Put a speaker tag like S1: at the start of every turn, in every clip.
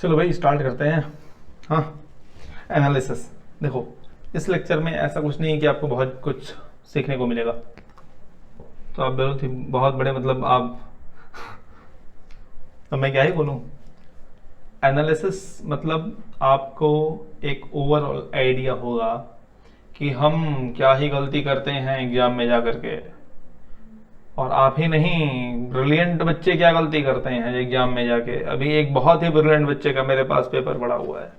S1: चलो भाई स्टार्ट करते हैं। हाँ, एनालिसिस। देखो, इस लेक्चर में ऐसा कुछ नहीं है कि आपको बहुत कुछ सीखने को मिलेगा। तो आप बहुत बड़े मतलब आप अब मैं क्या ही बोलूँ। एनालिसिस मतलब आपको एक ओवरऑल आइडिया होगा कि हम क्या ही गलती करते हैं एग्जाम में जा करके, और आप ही नहीं, ब्रिलियंट बच्चे क्या गलती करते हैं एग्जाम में जाके। अभी एक बहुत ही ब्रिलियंट बच्चे का मेरे पास पेपर पड़ा हुआ है,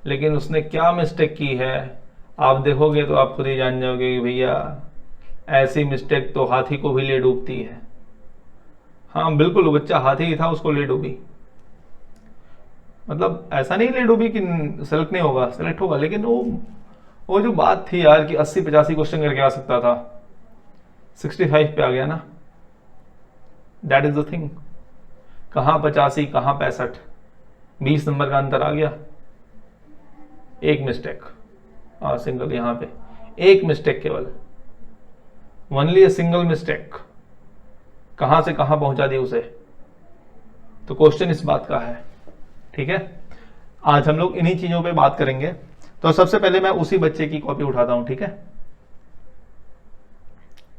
S1: लेकिन उसने क्या मिस्टेक की है आप देखोगे तो आप खुद ही जान जाओगे कि भैया ऐसी मिस्टेक तो हाथी को भी ले डूबती है। हाँ बिल्कुल, वो बच्चा हाथी ही था, उसको ले डूबी। मतलब ऐसा नहीं ले डूबी कि सेलेक्ट नहीं होगा, सेलेक्ट होगा, लेकिन वो जो बात थी यार कि 80-85 क्वेश्चन करके आ सकता था, 65 पे आ गया ना। That is the thing. कहाँ 85 कहाँ 65, 20 नंबर का अंतर आ गया। एक मिस्टेक सिंगल, यहां पे एक मिस्टेक, केवल ओनली ए सिंगल मिस्टेक, कहां से कहां पहुंचा दी उसे। तो क्वेश्चन इस बात का है, ठीक है। आज हम लोग इन्हीं चीजों पे बात करेंगे। तो सबसे पहले मैं उसी बच्चे की कॉपी उठाता हूं, ठीक है।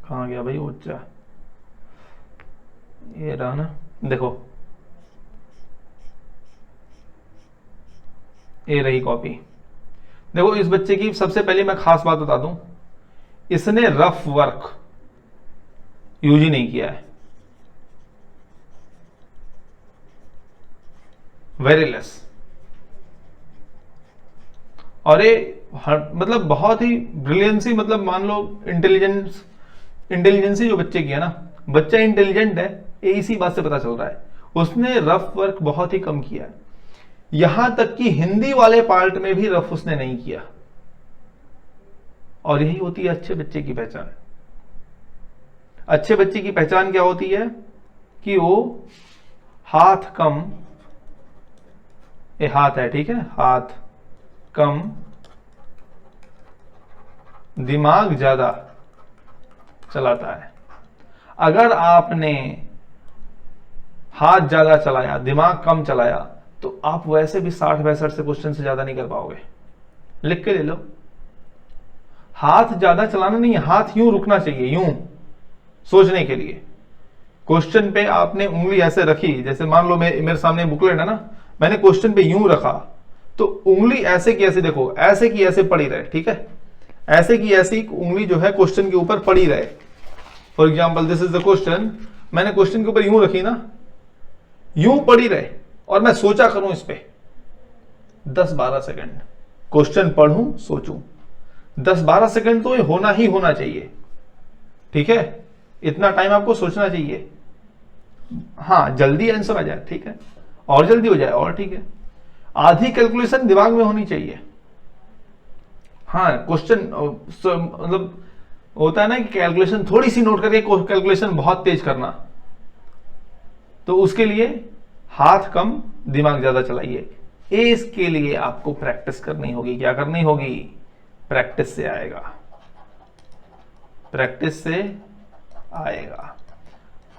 S1: कहां गया भाई वो बच्चा, ये रहा ना। देखो, ये रही कॉपी। देखो, इस बच्चे की सबसे पहले मैं खास बात बता दूं, इसने रफ वर्क यूज ही नहीं किया है, वेरी लेस। और ये मतलब बहुत ही ब्रिलियंसी, मतलब मान लो इंटेलिजेंसी जो बच्चे की है ना, बच्चा इंटेलिजेंट है, ये इसी बात से पता चल रहा है। उसने रफ वर्क बहुत ही कम किया है, यहां तक कि हिंदी वाले पार्ट में भी रफ उसने नहीं किया। और यही होती है अच्छे बच्चे की पहचान। अच्छे बच्चे की पहचान क्या होती है कि वो हाथ कम, ये हाथ है ठीक है, हाथ कम दिमाग ज्यादा चलाता है। अगर आपने हाथ ज्यादा चलाया दिमाग कम चलाया तो आप वैसे भी 60-62 से क्वेश्चन से ज्यादा नहीं कर पाओगे। लिख के ले लो, हाथ ज्यादा चलाना नहीं है, हाथ यूं रुकना चाहिए, यूं सोचने के लिए। क्वेश्चन पे आपने उंगली ऐसे रखी, जैसे मान लो मेरे सामने बुकलेट है ना, मैंने क्वेश्चन पे यूं रखा तो उंगली ऐसे की ऐसे, देखो ऐसे की ऐसे पड़ी रहे, ठीक है। ऐसे की ऐसी उंगली जो है क्वेश्चन के ऊपर पड़ी रहे। For example this is the question, मैंने क्वेश्चन के ऊपर यूं रखी ना, यूं पड़ी रहे, और मैं सोचा करूं इस पे 10-12 सेकंड। क्वेश्चन पढ़ूं सोचूं, 10-12 सेकंड तो ये होना ही होना चाहिए, ठीक है। इतना टाइम आपको सोचना चाहिए। हाँ, जल्दी आंसर आ जाए ठीक है, और जल्दी हो जाए और ठीक है। आधी कैलकुलेशन दिमाग में होनी चाहिए। हाँ, क्वेश्चन मतलब होता है ना कि कैलकुलेशन थोड़ी सी नोट करके कैलकुलेशन बहुत तेज करना, तो उसके लिए हाथ कम दिमाग ज्यादा चलाइए। इसके लिए आपको प्रैक्टिस करनी होगी। क्या करनी होगी? प्रैक्टिस से आएगा, प्रैक्टिस से आएगा।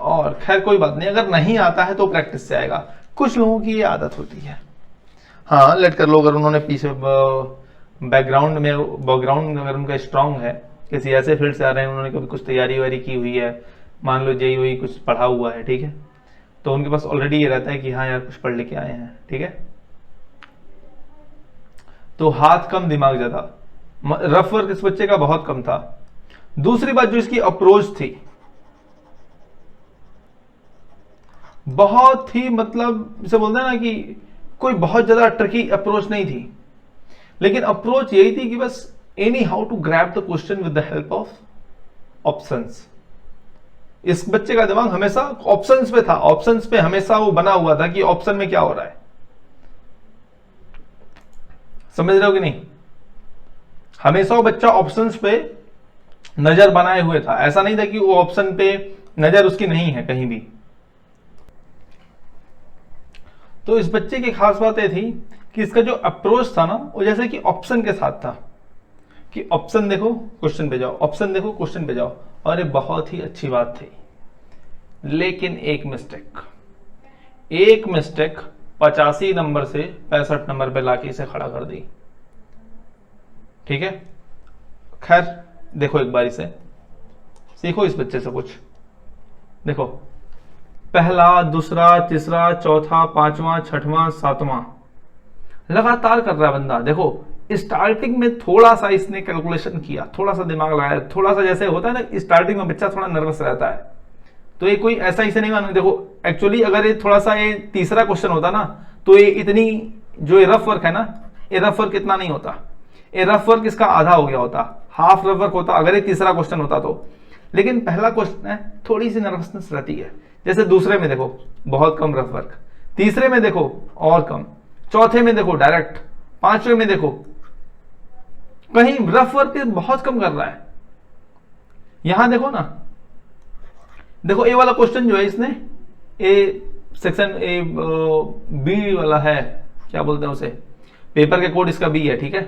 S1: और खैर कोई बात नहीं, अगर नहीं आता है तो प्रैक्टिस से आएगा। कुछ लोगों की ये आदत होती है, हाँ लेट कर लो, अगर उन्होंने पीछे बैकग्राउंड अगर उनका स्ट्रांग है, किसी ऐसे फील्ड से आ रहे हैं, उन्होंने कभी कुछ तैयारी वारी की हुई है, मान लो जेई वही कुछ पढ़ा हुआ है, ठीक है, तो उनके पास ऑलरेडी ये रहता है कि हाँ यार कुछ पढ़ लेके आए हैं, ठीक है। तो हाथ कम दिमाग ज्यादा, रफ वर्क इस बच्चे का बहुत कम था। दूसरी बात, जो इसकी अप्रोच थी बहुत ही, मतलब इसे बोलते हैं ना कि कोई बहुत ज्यादा ट्रिकी अप्रोच नहीं थी, लेकिन अप्रोच यही थी कि बस anyhow to grab the question with the help of options. इस बच्चे का दिमाग हमेशा ऑप्शंस पे था, ऑप्शंस पे हमेशा वो बना हुआ था कि ऑप्शन में क्या हो रहा है। समझ रहे हो कि नहीं? हमेशा वो बच्चा ऑप्शंस पे नजर बनाए हुए था, ऐसा नहीं था कि वो ऑप्शन पे नजर उसकी नहीं है कहीं भी। तो इस बच्चे की खास बात यह थी कि इसका जो अप्रोच था ना, वो जैसे कि ऑप्शन के साथ था, कि ऑप्शन देखो क्वेश्चन पे जाओ, ऑप्शन देखो क्वेश्चन पे जाओ। और ये बहुत ही अच्छी बात थी, लेकिन एक मिस्टेक 85 नंबर से 65 नंबर पे लाके इसे खड़ा कर दी। ठीक है, खैर देखो एक बार इसे सीखो इस बच्चे से कुछ। देखो पहला, दूसरा, तीसरा, चौथा, पांचवा, छठवां, सातवां लगातार कर रहा है बंदा। देखो स्टार्टिंग में थोड़ा सा इसने कैलकुलेशन किया, थोड़ा सा दिमाग लगाया, थोड़ा सा जैसे होता है ना स्टार्टिंग में बच्चा थोड़ा नर्वस रहता है, तो ये कोई ऐसा इसे नहीं मानो। देखो एक्चुअली अगर ये थोड़ा सा ये तीसरा क्वेश्चन होता ना तो ये इतनी जो ये रफ वर्क है ना, ये रफ वर्क इतना नहीं होता, ये रफ वर्क इसका आधा हो गया होता, हाफ रफ वर्क होता अगर ये तीसरा क्वेश्चन होता तो। लेकिन पहला क्वेश्चन है, थोड़ी सी नर्वसनेस रहती है। जैसे दूसरे में देखो बहुत कम रफ वर्क, तीसरे में देखो और कम, चौथे में देखो डायरेक्ट, पांचवे में देखो कहीं रफ वर्क बहुत कम कर रहा है। यहां देखो ना, देखो ए वाला क्वेश्चन जो है इसने ए सेक्शन ए बी वाला है, क्या बोलते हैं उसे, पेपर के कोड इसका बी है। ठीक है,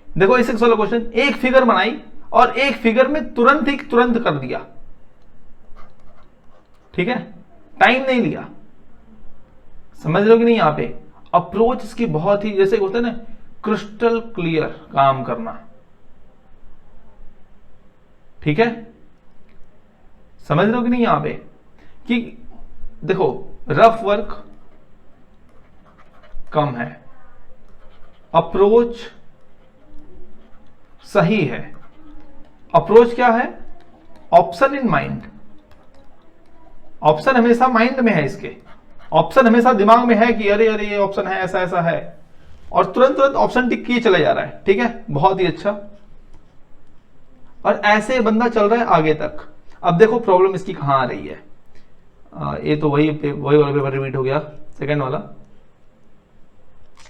S1: देखो इस वाला क्वेश्चन एक फिगर बनाई और एक फिगर में तुरंत कर दिया। ठीक है, टाइम नहीं लिया। समझ लो कि नहीं, यहां पे अप्रोच इसकी बहुत ही जैसे होता है ना क्रिस्टल क्लियर काम करना। ठीक है, समझ लो कि नहीं यहां पे कि देखो रफ वर्क कम है, अप्रोच सही है। अप्रोच क्या है, ऑप्शन इन माइंड, ऑप्शन हमेशा माइंड में है, इसके ऑप्शन हमेशा दिमाग में है कि अरे अरे ये ऑप्शन है, ऐसा ऐसा है, और तुरंत ऑप्शन टिक किए चला जा रहा है। ठीक है, बहुत ही अच्छा, और ऐसे बंदा चल रहा है आगे तक। अब देखो प्रॉब्लम इसकी कहां आ रही है, ये तो वही वाला पेपर रिपीट हो गया, सेकंड वाला।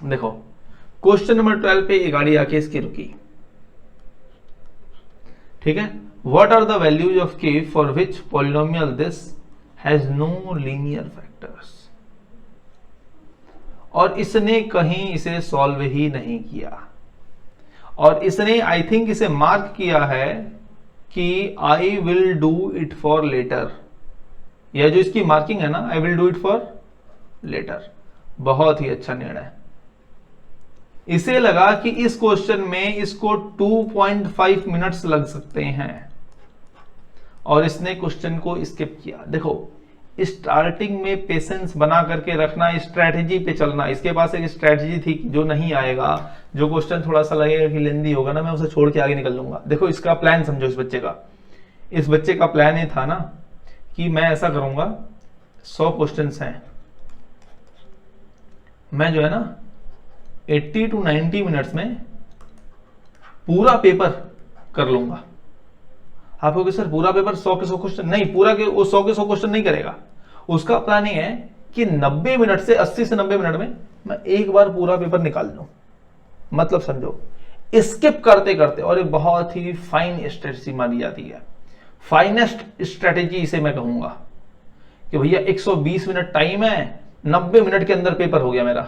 S1: देखो क्वेश्चन नंबर 12 पे ये गाड़ी आके इसकी रुकी। ठीक है, what are the values of K for which polynomial this has no linear factors. और इसने कहीं इसे सॉल्व ही नहीं किया, और इसने आई थिंक इसे मार्क किया है कि I will do it for later. यह जो इसकी मार्किंग है ना, I will do it for later, बहुत ही अच्छा निर्णय। इसे लगा कि इस क्वेश्चन में इसको 2.5 मिनट्स लग सकते हैं, और इसने क्वेश्चन को स्किप किया। देखो स्टार्टिंग में पेशेंस बना करके रखना, स्ट्रैटेजी पे चलना। इसके पास एक स्ट्रैटेजी थी कि जो नहीं आएगा, जो क्वेश्चन थोड़ा सा लगेगा कि लेंदी होगा ना, मैं उसे छोड़ के आगे निकल लूंगा। देखो इसका प्लान समझो इस बच्चे का। इस बच्चे का प्लान ये था ना कि मैं ऐसा करूंगा, 100 क्वेश्चंस हैं, मैं जो है ना 80 to 90 मिनट्स में पूरा पेपर कर लूंगा। आप कहोगे सर पूरा पेपर 100 के 100 क्वेश्चन नहीं, पूरा के वो 100 के 100 क्वेश्चन नहीं करेगा। उसका प्लान ये है कि 90 मिनट से 80 से 90 मिनट में मैं एक बार पूरा पेपर निकाल लूं। मतलब समझो स्किप करते करते, और ये बहुत ही फाइन स्ट्रेटेजी मानी जाती है, फाइनेस्ट स्ट्रेटेजी इसे मैं कहूंगा कि भैया 120 मिनट टाइम है, 90 मिनट के अंदर पेपर हो गया मेरा।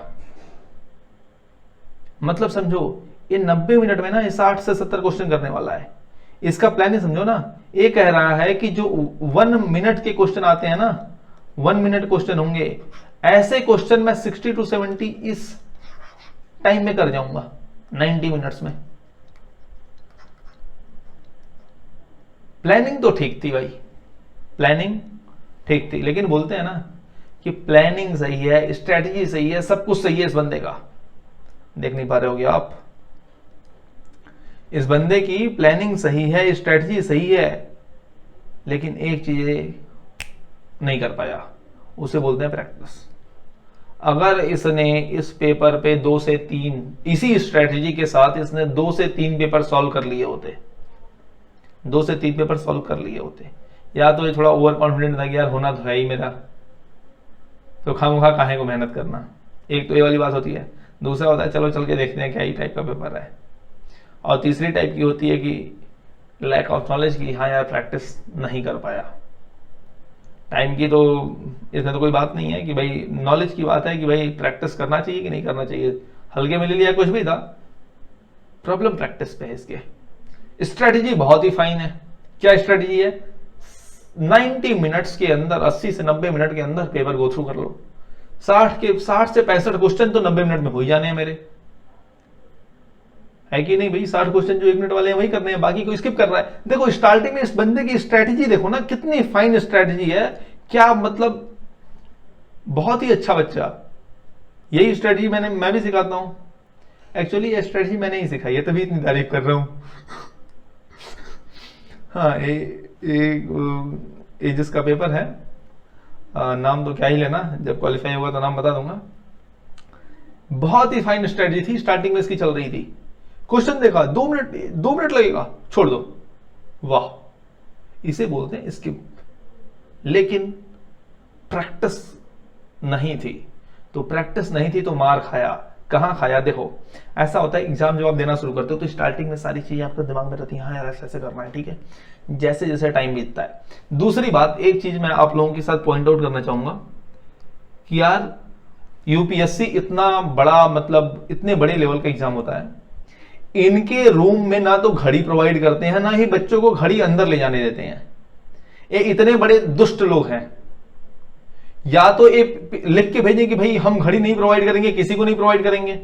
S1: मतलब समझो ये 90 मिनट में ना ये 60 से 70 क्वेश्चन करने वाला है। इसका प्लान ही समझो ना, ये कह रहा है कि जो 1 मिनट के क्वेश्चन आते हैं ना, 1 मिनट क्वेश्चन होंगे, ऐसे क्वेश्चन मैं 60 to 70 इस टाइम में कर जाऊंगा, 90 मिनट्स में। प्लानिंग तो ठीक थी भाई, प्लानिंग ठीक थी, लेकिन बोलते हैं ना कि प्लानिंग सही है, स्ट्रेटजी सही है, सब कुछ सही है इस बंदे का। देख नहीं पा रहे होगे आप, इस बंदे की प्लानिंग सही है, स्ट्रेटजी सही है, लेकिन एक चीज नहीं कर पाया, उसे बोलते हैं प्रैक्टिस। अगर इसने इस पेपर पे 2 से 3 इसी स्ट्रेटजी के साथ इसने 2 से 3 पेपर सॉल्व कर लिए होते, 2 से 3 पेपर सॉल्व कर लिए होते, या तो ये थोड़ा ओवर कॉन्फिडेंट था कि यार होना तो है ही मेरा, तो खामखा काहे को मेहनत करना। एक तो ये वाली बात होती है। दूसरा होता है चलो चल के देखते हैं क्या ही टाइप का पेपर है। और तीसरी टाइप की होती है कि लैक ऑफ नॉलेज की, हाँ यार प्रैक्टिस नहीं कर पाया। टाइम की तो इसमें तो कोई बात नहीं है कि भाई नॉलेज की बात है कि भाई प्रैक्टिस करना चाहिए कि नहीं करना चाहिए, हल्के में ले लिया कुछ भी था, प्रॉब्लम प्रैक्टिस पे है इसके। स्ट्रेटेजी बहुत ही फाइन है। क्या स्ट्रेटेजी है? 90 मिनट्स के अंदर, 80 से 90 मिनट के अंदर पेपर गो थ्रू कर लो। 60 से 65 क्वेश्चन तो 90 मिनट में हो ही जाने हैं मेरे, है कि नहीं भाई? 60 क्वेश्चन जो 1 मिनट वाले हैं वही करने हैं, बाकी कोई स्किप कर रहा है। देखो स्टार्टिंग में इस बंदे की स्ट्रेटेजी देखो ना, कितनी फाइन स्ट्रेटेजी है, क्या मतलब, बहुत ही अच्छा बच्चा। यही स्ट्रेटेजी मैं भी सिखाता हूं। एक्चुअली ये स्ट्रेटेजी मैंने ही सिखाई है, तभी इतनी तारीफ कर रहा हूं। हाँ, ये जिसका पेपर है, नाम तो क्या ही लेना, जब क्वालिफाई होगा तो नाम बता दूंगा। बहुत ही फाइन स्ट्रेटेजी थी, स्टार्टिंग में इसकी चल रही थी। क्वेश्चन देखा, 2 मिनट लगेगा, छोड़ दो, वाह, इसे बोलते हैं स्किप। लेकिन प्रैक्टिस नहीं थी, तो प्रैक्टिस नहीं थी तो मार खाया। कहां खाया? देखो ऐसा होता है, एग्जाम जब आप देना शुरू करते हो तो स्टार्टिंग में सारी चीजें आपके दिमाग में रहती हैं, हाँ यार ऐसे ऐसे करना है, ठीक है, जैसे जैसे टाइम बीतता है। दूसरी बात, एक चीज मैं आप लोगों के साथ पॉइंट आउट करना चाहूंगा कि यार यूपीएससी इतना बड़ा, मतलब इतने बड़े लेवल का एग्जाम होता है, इनके रूम में ना तो घड़ी प्रोवाइड करते हैं, ना ही बच्चों को घड़ी अंदर ले जाने देते हैं। ये इतने बड़े दुष्ट लोग हैं, या तो ये लिख के भेजें कि भाई हम घड़ी नहीं प्रोवाइड करेंगे, किसी को नहीं प्रोवाइड करेंगे।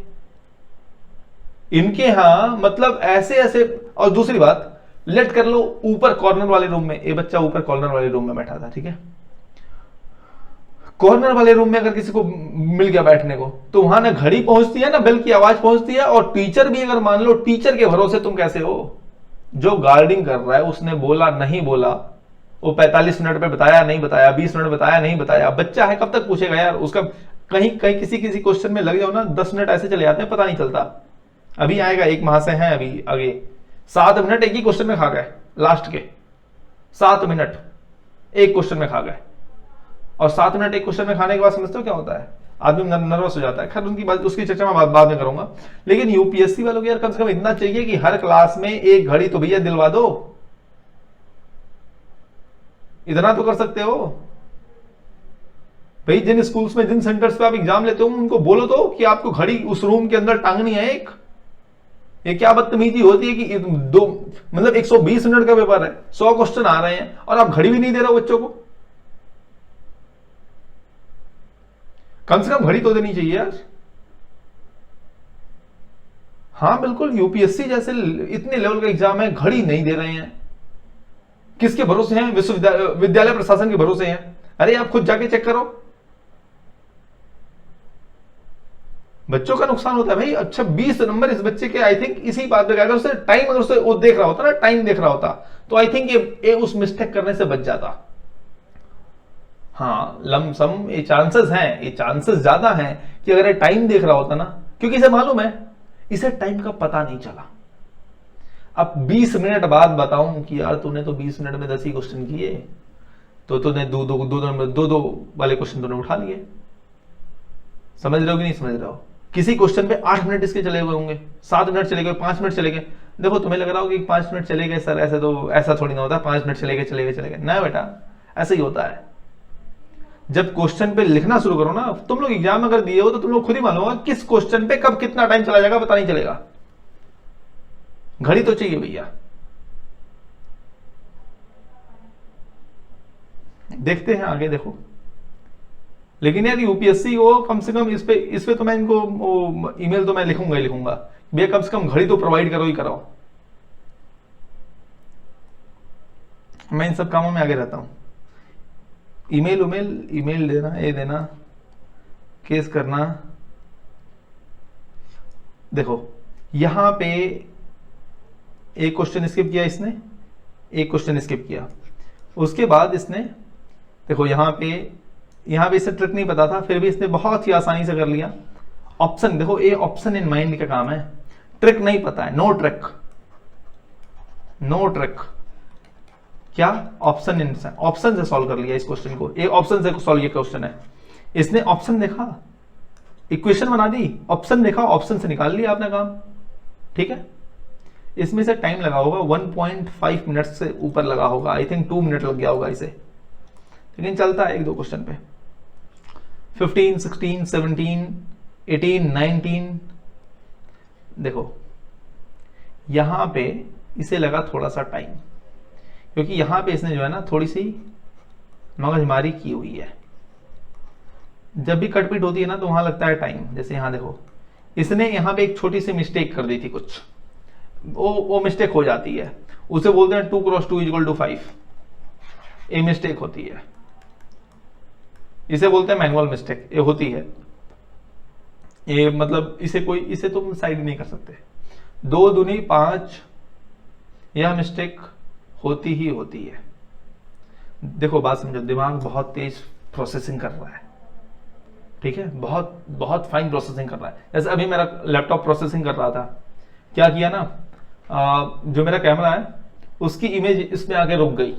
S1: इनके यहां मतलब ऐसे ऐसे। और दूसरी बात, लेट कर लो ऊपर कॉर्नर वाले रूम में, ये बच्चा ऊपर कॉर्नर वाले रूम में बैठा था, ठीक है, कॉर्नर वाले रूम में अगर किसी को मिल गया बैठने को, तो वहां ना घड़ी पहुंचती है ना बेल की आवाज पहुंचती है। और टीचर भी अगर मान लो, टीचर के भरोसे तुम कैसे हो? जो गार्डिंग कर रहा है उसने बोला नहीं बोला, वो 45 मिनट पे बताया नहीं बताया, 20 मिनट बताया नहीं बताया, बच्चा है कब तक पूछेगा यार उसका? कहीं कहीं किसी किसी क्वेश्चन में लग जाओ ना, 10 मिनट ऐसे चले जाते हैं, पता नहीं चलता। अभी आएगा एक माह से है, अभी आगे 7 मिनट एक ही क्वेश्चन में खा गए, लास्ट के 7 मिनट एक क्वेश्चन में खा गए। और 7 मिनट एक क्वेश्चन में खाने के बाद समझते हो क्या होता है? आदमी नर्वस हो जाता है। खैर उनकी बात, उसकी चर्चा मैं बाद में करूंगा। लेकिन यूपीएससी वालों को यार कम से कम इतना चाहिए कि हर क्लास में एक घड़ी तो भैया दिलवा दो, इतना तो कर सकते हो भाई। जिन स्कूल्स में, जिन सेंटर्स पे आप एग्जाम लेते हो, उनको बोलो तो कि आपको घड़ी उस रूम के अंदर टांगनी है एक। ये क्या बदतमीजी होती है कि दो, मतलब 120 मिनट का पेपर है, 100 क्वेश्चन आ रहे हैं और आप घड़ी भी नहीं दे रहे हो बच्चों को। कम से कम घड़ी तो देनी चाहिए यार। हाँ बिल्कुल, यूपीएससी जैसे इतने लेवल का एग्जाम है, घड़ी नहीं दे रहे हैं, किसके भरोसे हैं? विद्यालय प्रशासन के भरोसे हैं। अरे आप खुद जाके चेक करो, बच्चों का नुकसान होता है भाई। अच्छा 20 नंबर इस बच्चे के, आई थिंक इसी बात पे, अगर उसे टाइम, अगर उसे वो देख रहा होता ना, टाइम देख रहा होता, तो आई थिंक ये उस मिस्टेक करने से बच जाता। हाँ लमसम ये चांसेस हैं, ये चांसेस ज्यादा हैं कि अगर ये टाइम देख रहा होता ना, क्योंकि इसे मालूम है इसे टाइम का पता नहीं चला। अब 20 मिनट बाद बताऊं कि यार तूने तो 20 मिनट में 10 ही क्वेश्चन किए, तो तूने दो वाले क्वेश्चन तूने उठा लिए। समझ रहे हो कि नहीं समझ रहे हो? किसी क्वेश्चन पे 8 मिनट इसके चले हुए होंगे, 7 मिनट चले गए, 5 मिनट चले गए। देखो तुम्हें लग रहा होगा कि 5 मिनट चले गए सर, ऐसे तो ऐसा थोड़ी ना होता, 5 मिनट चले गए ना बेटा, ऐसा ही होता है। जब क्वेश्चन पे लिखना शुरू करो ना, तुम लोग एग्जाम अगर दिए हो तो तुम लोग खुद ही मालूम होगा किस क्वेश्चन पे कब कितना टाइम चला जाएगा, पता नहीं चलेगा। घड़ी तो चाहिए भैया। देखते हैं आगे, देखो। लेकिन यार यूपीएससी को कम से कम इस पे तो मैं इनको ईमेल तो मैं लिखूंगा ही लिखूंगा, भैया कम से कम घड़ी तो प्रोवाइड करो ही कराओ। मैं इन सब कामों में आगे रहता हूं। ईमेल देना, ये देना, केस करना। देखो यहां पे एक क्वेश्चन स्किप किया इसने, एक क्वेश्चन स्किप किया, उसके बाद इसने, देखो यहां पे इसे ट्रिक नहीं पता था, फिर भी इसने बहुत ही आसानी से कर लिया। ऑप्शन देखो, ये ऑप्शन इन माइंड का काम है, ट्रिक नहीं पता है, नो ट्रिक, नो ट्रिक। क्या? ऑप्शन से सॉल्व कर लिया इस क्वेश्चन को, ये ऑप्शन से सॉल्व, ये क्वेश्चन है, इसने ऑप्शन देखा, इक्वेशन बना दी, ऑप्शन देखा, ऑप्शन से निकाल लिया आपने काम, ठीक है। इसमें से टाइम लगा होगा 1.5 मिनट से ऊपर लगा होगा, आई थिंक 2 मिनट लग गया होगा इसे, लेकिन चलता है 1-2 क्वेश्चन पे। 15, 16, 17, 18, 19, देखो यहां पे इसे लगा थोड़ा सा टाइम, क्योंकि यहां पे इसने जो है ना थोड़ी सी मगजमारी की हुई है। जब भी कटपीट होती है ना तो वहां लगता है टाइम। जैसे यहाँ देखो, इसने यहाँ पे एक छोटी सी मिस्टेक कर दी थी कुछ, वो मिस्टेक हो जाती है, उसे बोलते हैं 2 क्रॉस 2 इक्वल टू 5। ये मिस्टेक होती है, इसे बोलते हैं मैनुअल मिस्टेक, ये होती है। ये मतलब इसे तुम साइड नहीं कर सकते। 2 दूनी 5, यह मिस्टेक होती ही होती है। देखो बात समझो, दिमाग बहुत तेज प्रोसेसिंग कर रहा है, ठीक है, बहुत बहुत फाइन प्रोसेसिंग कर रहा है। जैसे अभी मेरा लैपटॉप प्रोसेसिंग कर रहा था, क्या किया ना, जो मेरा कैमरा है उसकी इमेज इसमें आके रुक गई।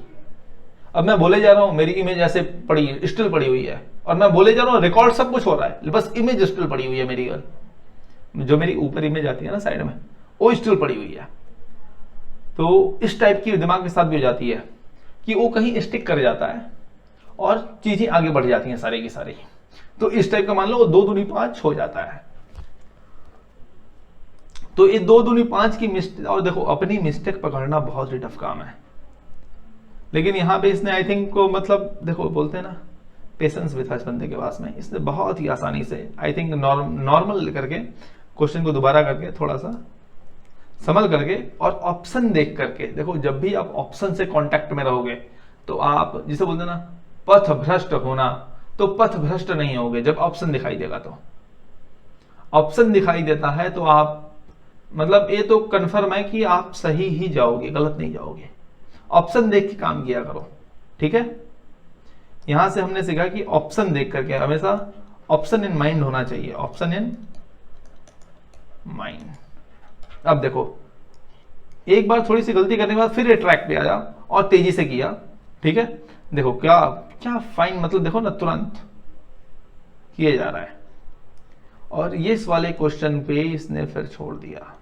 S1: अब मैं बोले जा रहा हूं, मेरी इमेज ऐसे पड़ी है, स्टिल पड़ी हुई है, और मैं बोले जा रहा हूं, रिकॉर्ड सब कुछ हो रहा है, बस इमेज स्टिल पड़ी हुई है मेरी। जो मेरी ऊपर इमेज आती है ना साइड में, वो स्टिल पड़ी हुई है। तो इस टाइप की दिमाग के साथ भी हो जाती है कि वो कहीं स्टिक कर जाता है और चीजें आगे बढ़ जाती हैं सारी की सारी। तो इस टाइप का मान लो 2 दूनी 5 हो जाता है। तो ये 2 दूनी 5 की मिस्टेक, और देखो अपनी मिस्टेक पकड़ना बहुत ही टफ काम है, लेकिन यहां पे इसने आई थिंक को मतलब देखो बोलते हैं ना, पेशेंस भी था इस बंदे के पास में। इसने बहुत ही आसानी से आई थिंक नॉर्मल करके क्वेश्चन को दोबारा करके थोड़ा सा संभल करके और ऑप्शन देख करके, देखो जब भी आप ऑप्शन से कांटेक्ट में रहोगे तो आप जिसे बोलते हैं ना पथ भ्रष्ट होना, तो पथ भ्रष्ट नहीं होगे जब ऑप्शन दिखाई देगा। तो ऑप्शन दिखाई देता है तो आप मतलब ये तो कंफर्म है कि आप सही ही जाओगे, गलत नहीं जाओगे। ऑप्शन देख के काम किया करो, ठीक है। यहां से हमने सीखा कि ऑप्शन देख करके हमेशा ऑप्शन इन माइंड होना चाहिए, ऑप्शन इन माइंड। अब देखो एक बार थोड़ी सी गलती करने के बाद फिर ये ट्रैक पे आया और तेजी से किया, ठीक है। देखो क्या क्या फाइन, मतलब देखो ना तुरंत किए जा रहा है। और ये इस वाले क्वेश्चन पे इसने फिर छोड़ दिया,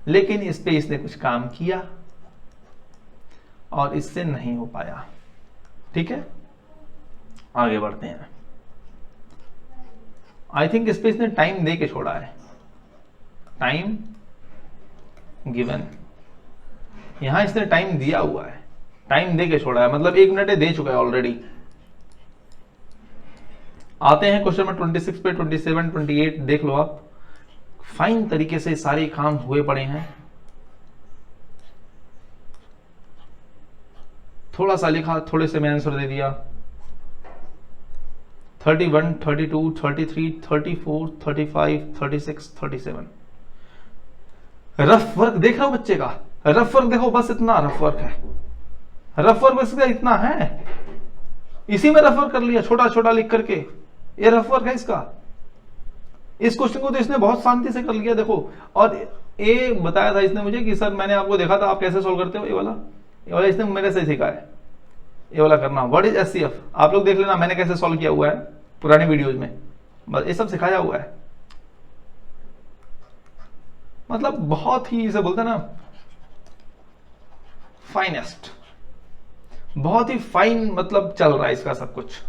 S1: लेकिन इस पे इसने कुछ काम किया और इससे नहीं हो पाया, ठीक है। आगे बढ़ते हैं। आई थिंक इस पे इसने टाइम दे के छोड़ा है, टाइम गिवन। यहां इसने टाइम दिया हुआ है, टाइम दे के छोड़ा है, मतलब 1 मिनट दे चुका है ऑलरेडी। आते हैं क्वेश्चन नंबर 26 पे, 27, 28 देख लो आप। फाइन तरीके से सारे काम हुए पड़े हैं। थोड़ा सा लिखा, थोड़े से मैं आंसर दे दिया। 31, 32, 33, 34, 35, 36, 37। रफ वर्क देख रहे हो बच्चे का, रफ वर्क देखो, बस इतना रफ वर्क है। रफ वर्क बस इतना है, इसी में रफ वर्क कर लिया छोटा छोटा लिख करके, ये रफ वर्क है इसका। इस क्वेश्चन को तो इसने बहुत शांति से कर लिया देखो। और ये बताया था इसने मुझे कि सर मैंने आपको देखा था आप कैसे सॉल्व करते हो, ये वाला इसने मेरे से सीखा है, ये वाला करना। व्हाट इज एचसीएफ, आप लोग देख लेना मैंने कैसे सॉल्व किया हुआ है पुरानी वीडियोज में, बस ये सब सिखाया हुआ है। मतलब बहुत ही इसे बोलते हैं ना फाइनेस्ट, बहुत ही फाइन मतलब चल रहा है इसका सब कुछ।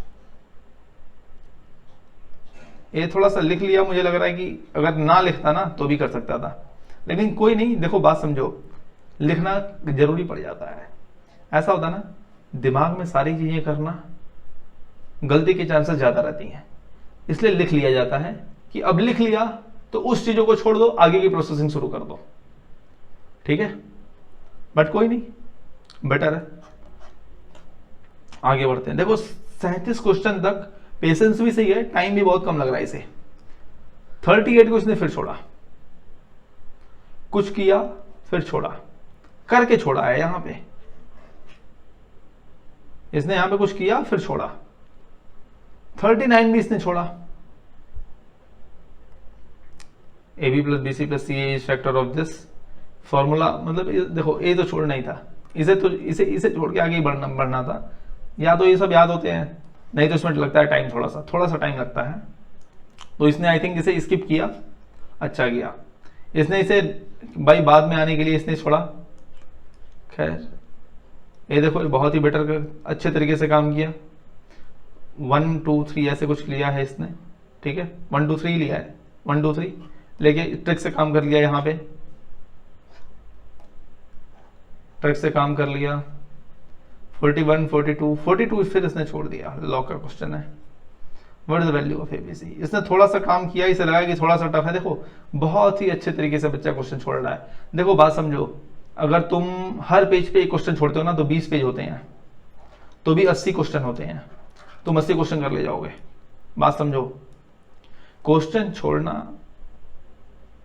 S1: ये थोड़ा सा लिख लिया, मुझे लग रहा है कि अगर ना लिखता ना तो भी कर सकता था, लेकिन कोई नहीं। देखो बात समझो, लिखना जरूरी पड़ जाता है। ऐसा होता ना, दिमाग में सारी चीजें करना, गलती के चांसेस ज्यादा रहती हैं, इसलिए लिख लिया जाता है कि अब लिख लिया तो उस चीजों को छोड़ दो, आगे की प्रोसेसिंग शुरू कर दो, ठीक है। बट कोई नहीं, बेटर है। आगे बढ़ते हैं। देखो 37 क्वेश्चन तक पेशेंस भी सही है, टाइम भी बहुत कम लग रहा है इसे। 38 को इसने फिर छोड़ा, कुछ किया फिर छोड़ा, करके छोड़ा है यहां पे इसने, यहां पे कुछ किया फिर छोड़ा। 39 भी इसने छोड़ा। AB plus BC plus CA is factor of this formula, मतलब देखो ये तो छोड़ना ही था, इसे छोड़ के आगे बढ़ना था। या तो ये सब याद होते हैं, नहीं तो इसमें लगता है टाइम, थोड़ा सा टाइम लगता है। तो इसने आई थिंक इसे स्किप किया, अच्छा किया इसने इसे भाई बाद में आने के लिए इसने छोड़ा। खैर ये देखो बहुत ही बेटर अच्छे तरीके से काम किया। 1 2 3 ऐसे कुछ लिया है इसने, ठीक है। 1 2 3 लिया है, 1 2 3 लेके ट्रिक से काम कर लिया, यहां पे ट्रिक से काम कर लिया। 41 42 42 फिर इसने छोड़ दिया, लॉ का क्वेश्चन है। What is the value of ABC. इसने थोड़ा सा काम किया, इसे लगा कि थोड़ा सा टफ है, देखो बहुत ही अच्छे तरीके से बच्चा क्वेश्चन छोड़ रहा है। देखो बात समझो, अगर तुम हर पेज पे एक क्वेश्चन छोड़ते हो ना तो 20 पेज होते हैं, तो भी 80 क्वेश्चन होते हैं, तुम 80 क्वेश्चन कर ले जाओगे। बात समझो, क्वेश्चन छोड़ना,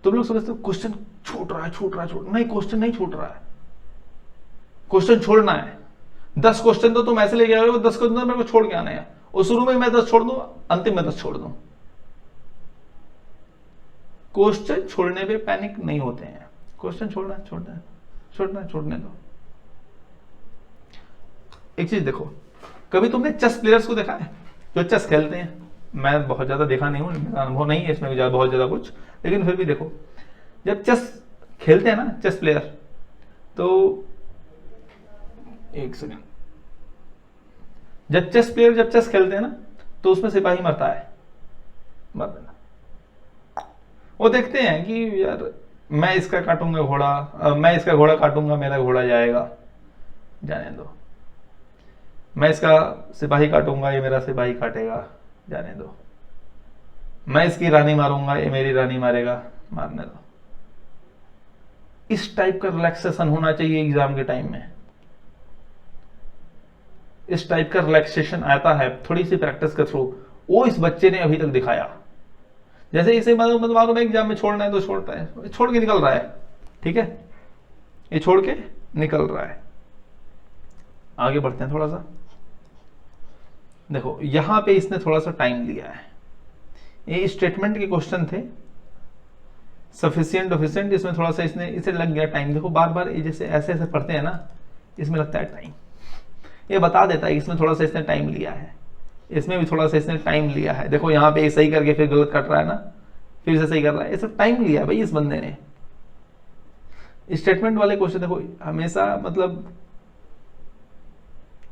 S1: तुम लोग समझते हो क्वेश्चन छूट रहा है, नहीं, क्वेश्चन नहीं छूट रहा है, क्वेश्चन छोड़ना है। 10 क्वेश्चन तो तुम ऐसे लेके आओगे, 10 क्वेश्चन तो मेरे को छोड़ के आना है, और शुरू में मैं 10 छोड़ दूं, अंतिम में 10 छोड़ दूं। क्वेश्चन छोड़ने पे पैनिक नहीं होते हैं, क्वेश्चन छोड़ने दो। एक चीज देखो, कभी तुमने चेस प्लेयर्स को देखा है जो चेस खेलते हैं? मैं बहुत ज्यादा देखा नहीं हूं, मेरा अनुभव नहीं है इसमें बहुत ज्यादा कुछ, लेकिन फिर भी देखो, जब चेस खेलते हैं ना चेस प्लेयर, तो एक सेकंड, जब चेस खेलते हैं ना तो उसमें सिपाही मरता है, मर देना। वो देखते हैं कि यार मैं इसका काटूंगा घोड़ा, मैं इसका घोड़ा काटूंगा, मेरा घोड़ा जाएगा, जाने दो। मैं इसका सिपाही काटूंगा, ये मेरा सिपाही काटेगा, जाने दो। मैं इसकी रानी मारूंगा, ये मेरी रानी मारेगा, मारने दो। इस टाइप का रिलैक्सेशन होना चाहिए एग्जाम के टाइम में। इस टाइप का रिलैक्सेशन आता है थोड़ी सी प्रैक्टिस के थ्रू, वो इस बच्चे ने अभी तक दिखाया। जैसे इसे मालूम है एग्जाम में छोड़ना है तो छोड़ता है, छोड़ के निकल रहा है, ठीक है, ये छोड़ के निकल रहा है। आगे बढ़ते हैं थोड़ा सा, देखो यहां पे इसने थोड़ा सा टाइम लिया है, ये स्टेटमेंट के क्वेश्चन थे, सफिशिएंट ऑफिशिएंट, इसमें थोड़ा सा इसे लग गया टाइम। देखो बार बार ये जैसे ऐसे ऐसे पढ़ते हैं ना, इसमें लगता है टाइम, ये बता देता है इसमें थोड़ा सा इसने टाइम लिया है, इसमें भी थोड़ा सा इसने टाइम लिया है। देखो यहाँ पे सही करके फिर गलत कट रहा है ना, फिर से सही कर रहा है, ये सब टाइम लिया भाई इस बंदे ने। स्टेटमेंट वाले क्वेश्चन देखो हमेशा, मतलब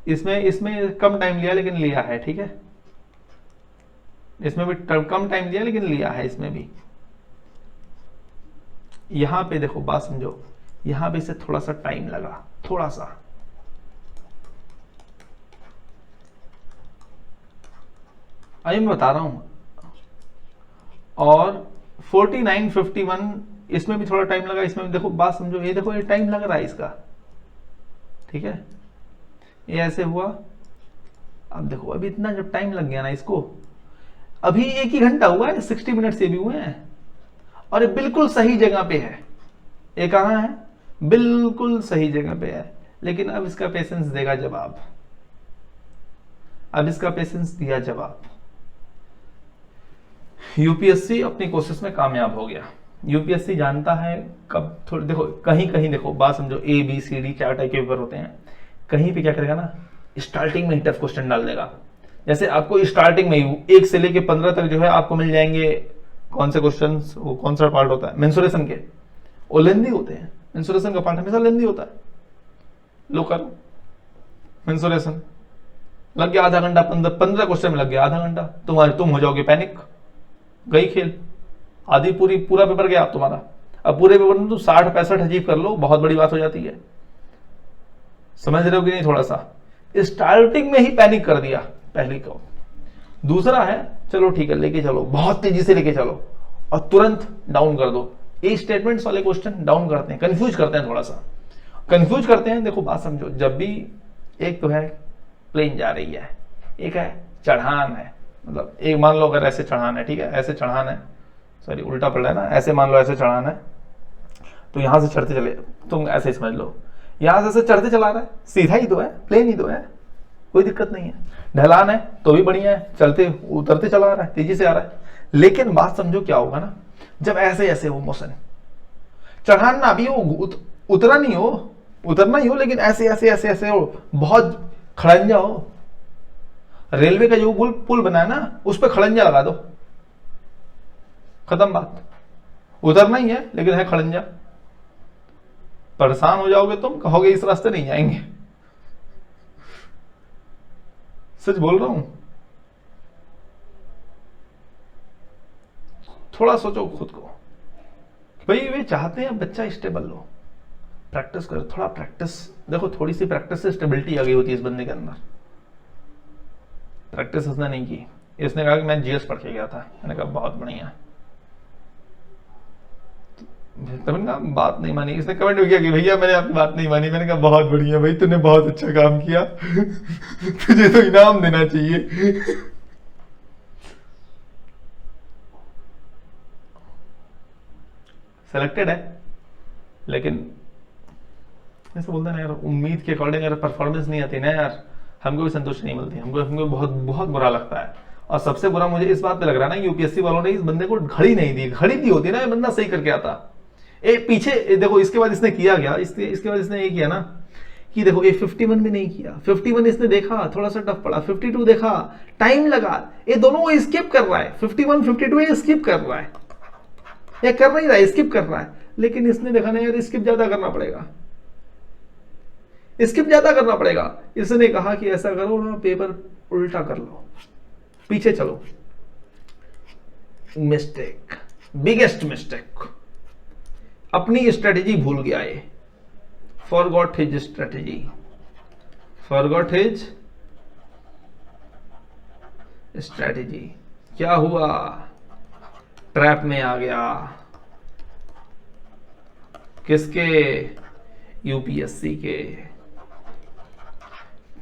S1: इसमें कम टाइम लिया लेकिन लिया है, ठीक है, इसमें भी कम टाइम लिया लेकिन लिया है, इसमें भी। यहां पे देखो बात समझो, यहां पे इसे थोड़ा सा टाइम लगा, थोड़ा सा। अभी मैं बता रहा हूं, और 49, 51 इसमें भी थोड़ा टाइम लगा, इसमें भी देखो बात समझो, ये देखो ये टाइम लग रहा है इसका, ठीक है, ये ऐसे हुआ। अब देखो अभी इतना जब टाइम लग गया ना इसको, अभी 1 ही घंटा हुआ है, 60 मिनट से भी हुए हैं, और ये बिल्कुल सही जगह पे है। ये कहां है? बिल्कुल सही जगह पे है, लेकिन अब इसका पेशेंस देगा जवाब, अब इसका पेशेंस दिया जवाब। यूपीएससी अपनी कोशिश में कामयाब हो गया। यूपीएससी जानता है कब, थोड़ी देखो कहीं कहीं देखो बात समझो, A B C D 4 type के पेपर होते हैं, कहीं पे क्या करेगा ना, स्टार्टिंग में ही टफ क्वेश्चन डाल देगा। जैसे आपको स्टार्टिंग में ही 1 से लेके 15 तक जो है आपको मिल जाएंगे, कौन से क्वेश्चन, वो कौन सा पार्ट होता है मेंसुरेशन के, वो लेंदी होते हैं, मेंसुरेशन का पार्ट हमेशा लेंदी होता है। लो करो मेंसुरेशन, लग गया आधा घंटा, 15 क्वेश्चन में लग गया आधा घंटा, तुम हो जाओगे पैनिक, गई खेल, आधी पूरा पेपर गया आप तुम्हारा। अब पूरे पेपर में तुम 60-65 अचीव कर लो, बहुत बड़ी बात हो जाती है, समझ रहे हो कि नहीं? थोड़ा सा स्टार्टिंग में ही पैनिक कर दिया पहली को। दूसरा है, चलो ठीक है लेके चलो, बहुत तेजी से लेके चलो और तुरंत डाउन कर दो। ये स्टेटमेंट्स वाले क्वेश्चन डाउन करते हैं, कंफ्यूज करते हैं, थोड़ा सा कंफ्यूज करते हैं। देखो बात समझो, जब भी एक तो है प्लेन जा रही है, एक है चढ़ान है, मतलब एक मान लो अगर ऐसे चढ़ान है, ठीक है, ऐसे चढ़ान है, सॉरी उल्टा पड़ रहा है ना, ऐसे मान लो ऐसे चढ़ान है, तो यहां से चढ़ते चले, तुम ऐसे समझ लो, यहां से चढ़ते चला रहा है, सीधा ही तो है, प्लेन ही तो है, कोई दिक्कत नहीं है। ढलान है तो भी बढ़िया है, चलते उतरते चला रहा है, तेजी से आ रहा है। लेकिन बात समझो क्या होगा ना, जब ऐसे ऐसे वो मोशन, चढ़ान ना भी हो, उतरा नहीं हो, उतरना ही हो, लेकिन ऐसे ऐसे ऐसे ऐसे हो, बहुत खड़ंजा हो, रेलवे का जो पुल बना है ना उस पर खड़ंजा लगा दो, खत्म बात। उतरना ही है लेकिन है खड़ंजा, परेशान हो जाओगे तुम, कहोगे इस रास्ते नहीं जाएंगे। सच बोल रहा हूं, थोड़ा सोचो खुद को भाई, वे चाहते हैं बच्चा स्टेबल हो, प्रैक्टिस करो, थोड़ा प्रैक्टिस, देखो थोड़ी सी प्रैक्टिस से स्टेबिलिटी आ गई होती है इस बंदे के अंदर, प्रैक्टिस उसने नहीं की, इसने कहा कि मैं जीएस पढ़ के गया था। मैंने कहा बहुत बढ़िया। तब मैंने कहा बात नहीं मानी। इसने कमेंट किया कि भैया मैंने आपकी बात नहीं मानी। मैंने कहा बहुत बढ़िया भाई, तूने बहुत अच्छा काम किया तुझे तो इनाम देना चाहिए। सेलेक्टेड है, लेकिन ऐसे बोलते ना यार, उम्मीद के अकॉर्डिंग अगर परफॉर्मेंस नहीं आती ना यार, हमको भी संतुष्टि नहीं मिलती, हमको बहुत बहुत बुरा लगता है। और सबसे बुरा मुझे इस बात पे लग रहा है ना, यूपीएससी वालों ने इस बंदे को घड़ी नहीं दी। घड़ी दी होती ना, ये बंदा सही करके आता। पीछे देखो, इसके बाद इसने किया क्या, इसके बाद इसने ये किया ना कि देखो ये 51 भी नहीं किया, 51 इसने देखा थोड़ा सा टफ पड़ा, 52 देखा टाइम लगा, ये दोनों वो स्किप कर रहा है। 51 52 ये स्किप कर रहा है, ये कर नहीं रहा है, स्किप कर रहा है। लेकिन इसने देखा ना यार, स्किप ज्यादा करना पड़ेगा, स्किप ज्यादा करना पड़ेगा। इसने कहा कि ऐसा करो ना, पेपर उल्टा कर लो, पीछे चलो। Mistake, biggest mistake. अपनी स्ट्रेटेजी भूल गया ये, forgot his strategy, forgot his strategy. क्या हुआ, ट्रैप में आ गया। किसके, यूपीएससी के।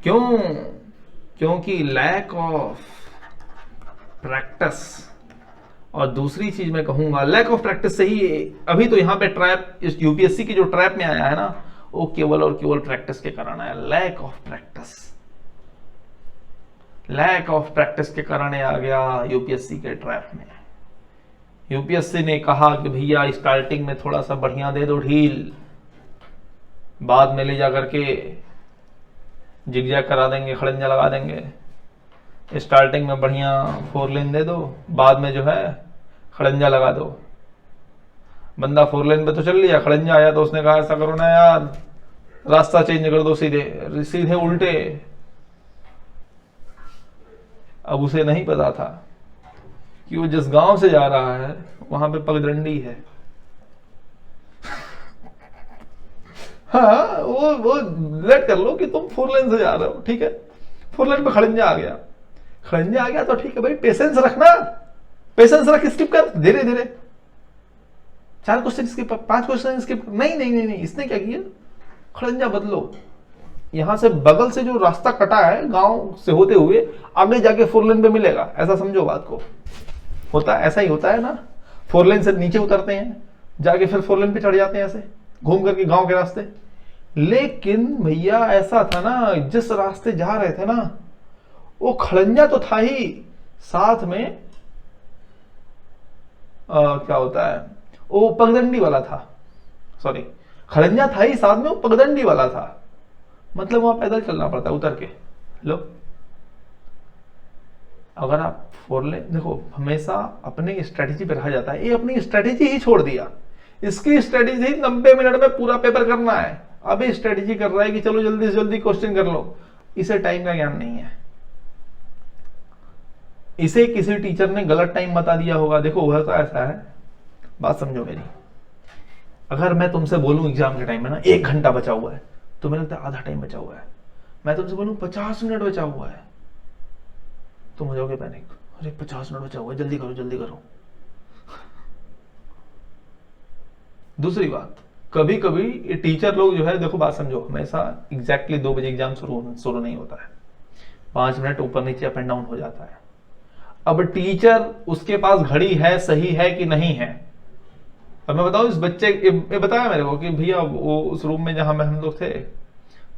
S1: क्यों, क्योंकि लैक ऑफ प्रैक्टिस। और दूसरी चीज मैं कहूंगा, लैक ऑफ प्रैक्टिस से ही अभी तो यहां पे ट्रैप, इस यूपीएससी की जो ट्रैप में आया है ना, वो केवल और केवल प्रैक्टिस के कारण आया। Lack of practice, lack of practice के कारण आ गया यूपीएससी के ट्रैप में। यूपीएससी ने कहा कि भैया स्टार्टिंग में थोड़ा सा बढ़िया दे दो ढील, बाद में ले जा करके जिगजैग करा देंगे, खड़ंजा लगा देंगे। स्टार्टिंग में बढ़िया 4 लेन दे दो, बाद में जो है खड़ंजा लगा दो। बंदा 4 लेन पे तो चल लिया, खड़ंजा आया तो उसने कहा ऐसा करो ना यार, रास्ता चेंज कर दो, सीधे सीधे उल्टे। अब उसे नहीं पता था कि वो जिस गांव से जा रहा है वहां पे पगडंडी है। हाँ, वो लेट कर लो कि तुम 4 लेन से जा रहे हो, ठीक है, 4 लेन पे खड़ंजा आ गया, खड़ंजा आ गया तो ठीक है भाई, पेशेंस रखना, पेशेंस रख, स्किप कर धीरे धीरे। 4 क्वेश्चन स्किप, 5 क्वेश्चन स्किप। नहीं नहीं नहीं नहीं, इसने क्या किया, खड़ंजा बदलो। यहां से बगल से जो रास्ता कटा है गांव से होते हुए, आगे जाके 4 लेन पे मिलेगा, ऐसा समझो बात को। होता है, ऐसा ही होता है ना, 4 लेन से नीचे उतरते हैं, जाके फिर 4 लेन पे चढ़ जाते हैं ऐसे घूम करके गांव के रास्ते। लेकिन भैया ऐसा था ना, जिस रास्ते जा रहे थे ना, वो खड़ंजा तो था ही, साथ में क्या होता है, वो पगडंडी वाला था। सॉरी, खड़ंजा था ही, साथ में वो पगडंडी वाला था। मतलब वहां पैदल चलना पड़ता है उतर के। लो, अगर आप 4 लेन देखो, हमेशा अपनी स्ट्रेटेजी पे रहा जाता है। ये अपनी स्ट्रेटेजी ही छोड़ दिया। इसकी स्ट्रेटेजी 90 मिनट में पूरा पेपर करना है, अभी स्ट्रेटेजी कर रहा है कि चलो जल्दी से जल्दी क्वेश्चन कर लो। इसे टाइम का ज्ञान नहीं है। इसे किसी टीचर ने गलत टाइम बता दिया होगा। देखो वह तो ऐसा है, बात समझो मेरी, अगर मैं तुमसे बोलूं एग्जाम के टाइम में ना 1 घंटा बचा हुआ है, तो मेरे लगता है आधा टाइम बचा हुआ है। मैं तुमसे बोलूं 50 मिनट बचा हुआ है, तुम हो जाओगे पैनिक, अरे 50 मिनट बचा हुआ है, जल्दी करो जल्दी करो। दूसरी बात, कभी कभी टीचर लोग जो है, देखो बात समझो, हमेशा एग्जैक्टली 2 बजे एग्जाम शुरू नहीं होता है, 5 मिनट ऊपर नीचे अप एंड डाउन हो जाता है। अब टीचर, उसके पास घड़ी है, सही है कि नहीं है। अब मैं बताऊं, इस बच्चे ये बताया मेरे को कि भैया वो उस रूम में जहां में हम लोग थे,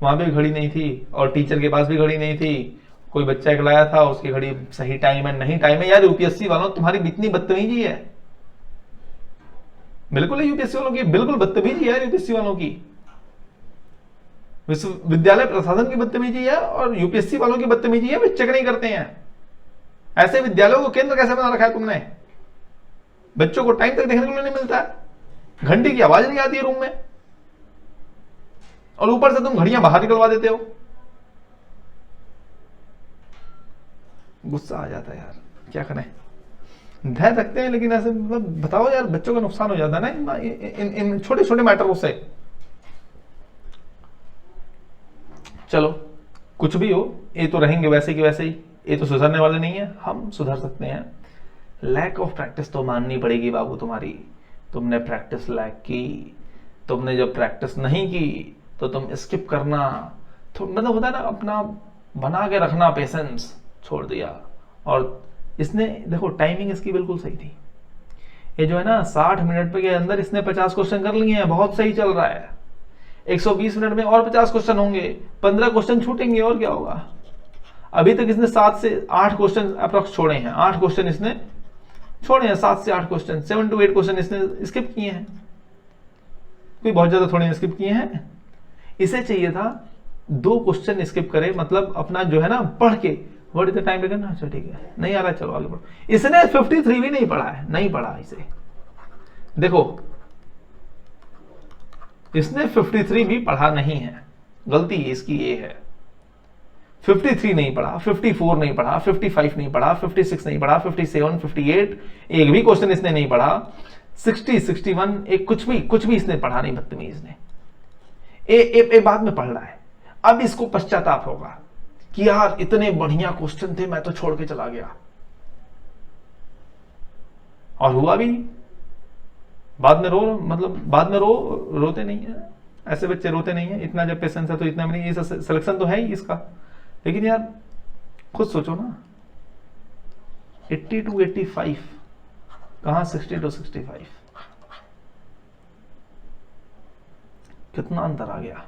S1: वहां भी घड़ी नहीं थी, और टीचर के पास भी घड़ी नहीं थी। कोई बच्चा एक लाया था, उसकी घड़ी सही टाइम है नहीं टाइम है। यार यूपीएससी वालों, तुम्हारी इतनी बदतमीजी है, बिल्कुल यूपीएससी वालों की बिल्कुल बदतमीजी है, यूपीएससी वालों की, विश्वविद्यालय प्रशासन की बदतमीजी है, और यूपीएससी वालों की बदतमीजी है, वे चेक नहीं करते हैं। ऐसे विद्यालयों को केंद्र कैसे बना रखा है तुमने? बच्चों को टाइम तक देखने को नहीं मिलता है, घंटी की आवाज नहीं आती है रूम में, और ऊपर से तुम घड़ियां बाहर निकलवा देते हो। गुस्सा आ जाता है यार, क्या करें, धैर्य रखते हैं, लेकिन ऐसे मतलब बताओ यार, बच्चों का नुकसान हो जाता है ना इन छोटे छोटे मैटरों से। चलो कुछ भी हो, ये तो रहेंगे वैसे की वैसे ही। ये तो सुधरने वाले नहीं है, हम सुधर सकते हैं। लैक ऑफ प्रैक्टिस तो माननी पड़ेगी बाबू तुम्हारी, तुमने प्रैक्टिस लैक की, तुमने जब प्रैक्टिस नहीं की तो तुम स्किप करना, तो मतलब होता है ना अपना बना के रखना, पेशेंस छोड़ दिया। और इसने देखो टाइमिंग इसकी बिल्कुल सही थी, ये जो है ना 60 मिनट के अंदर इसने 50 क्वेश्चन कर लिए हैं, बहुत सही चल रहा है। 120 मिनट में और 50 क्वेश्चन होंगे, 15 क्वेश्चन छूटेंगे और क्या होगा। अभी तक इसने 7 से 8 क्वेश्चन अप्रॉक्स छोड़े हैं, 8 क्वेश्चन इसने छोड़े हैं, 7 से 8 क्वेश्चन, 7 to 8 क्वेश्चन इसने स्किप किए हैं, कोई बहुत ज्यादा थोड़े स्किप किए हैं। इसे चाहिए था 2 क्वेश्चन स्किप करे, मतलब अपना जो है ना पढ़ के व्हाट इज द टाइम लेकर ना, अच्छा ठीक है नहीं आ रहा चलो आगे बढ़ो। इसने 53 भी नहीं पढ़ा है, नहीं पढ़ा इसे, देखो इसने 53 भी पढ़ा नहीं है, गलती इसकी ये है। 53 नहीं पढ़ा, 54 नहीं पढ़ा, 55 नहीं पढ़ा, 56 नहीं पढ़ा, 57, 58 एक भी क्वेश्चन इसने नहीं पढ़ा, 60, 61 एक कुछ भी इसने पढ़ा नहीं, बदतमीज ने। ए बाद में पढ़ रहा है, अब इसको पश्चाताप होगा कि यार इतने बढ़िया क्वेश्चन थे, मैं तो छोड़ के चला गया। और हुआ भी, बाद में रोते नहीं है, ऐसे बच्चे रोते नहीं है, इतना जब पेशेंस है तो इतना भी नहीं, ये सिलेक्शन तो है ही इसका। लेकिन यार खुद सोचो ना, 80 to 85 कहां 60 to 65, कितना अंतर आ गया,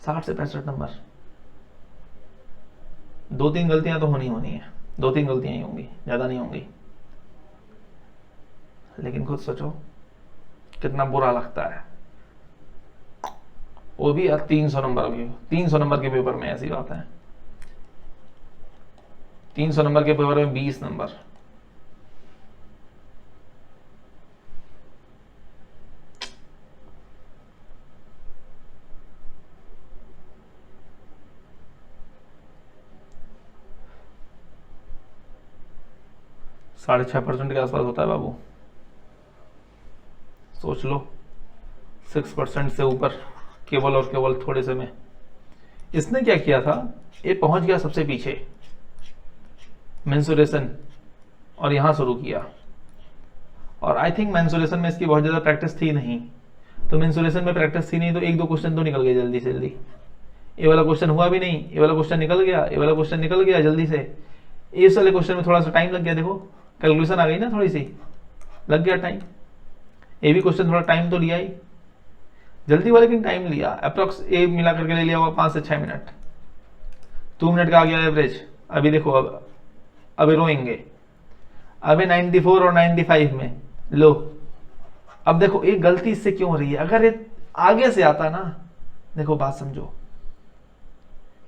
S1: 60 से 65 नंबर। 2-3 गलतियां तो होनी है, 2-3 गलतियां ही होंगी, ज्यादा नहीं होंगी। लेकिन खुद सोचो कितना बुरा लगता है, वो भी यार 300 नंबर भी, 300 नंबर के पेपर में ऐसी बात है, 300 नंबर के पेपर में 20 नंबर। साढ़े 6% के आसपास होता है बाबू, सोच लो 6% से ऊपर केवल और केवल थोड़े से में। इसने क्या किया था, ये पहुंच गया सबसे पीछे मेंसुरेशन, और यहां शुरू किया। और आई थिंक मेंसुरेशन में इसकी बहुत ज्यादा प्रैक्टिस थी नहीं, तो मेंसुरेशन में प्रैक्टिस थी नहीं तो 1-2 क्वेश्चन तो निकल गए जल्दी से जल्दी। ये वाला क्वेश्चन हुआ भी नहीं, ये वाला क्वेश्चन निकल गया, ये वाला क्वेश्चन निकल गया जल्दी से। इस वाले क्वेश्चन में थोड़ा सा टाइम लग गया, देखो कैलकुलेशन आ गई ना, थोड़ी सी लग गया टाइम। ये भी क्वेश्चन थोड़ा टाइम तो लिया ही, जल्दी वाले लेकिन टाइम लिया, अप्रोक्स ए मिला करके ले लिया होगा 5 से 6 मिनट, 2 मिनट का आ गया एवरेज। अभी देखो अब रोएंगे, अभी 94 और 95 में लो। अब देखो एक गलती इससे क्यों हो रही है, अगर ये आगे से आता ना, देखो बात समझो,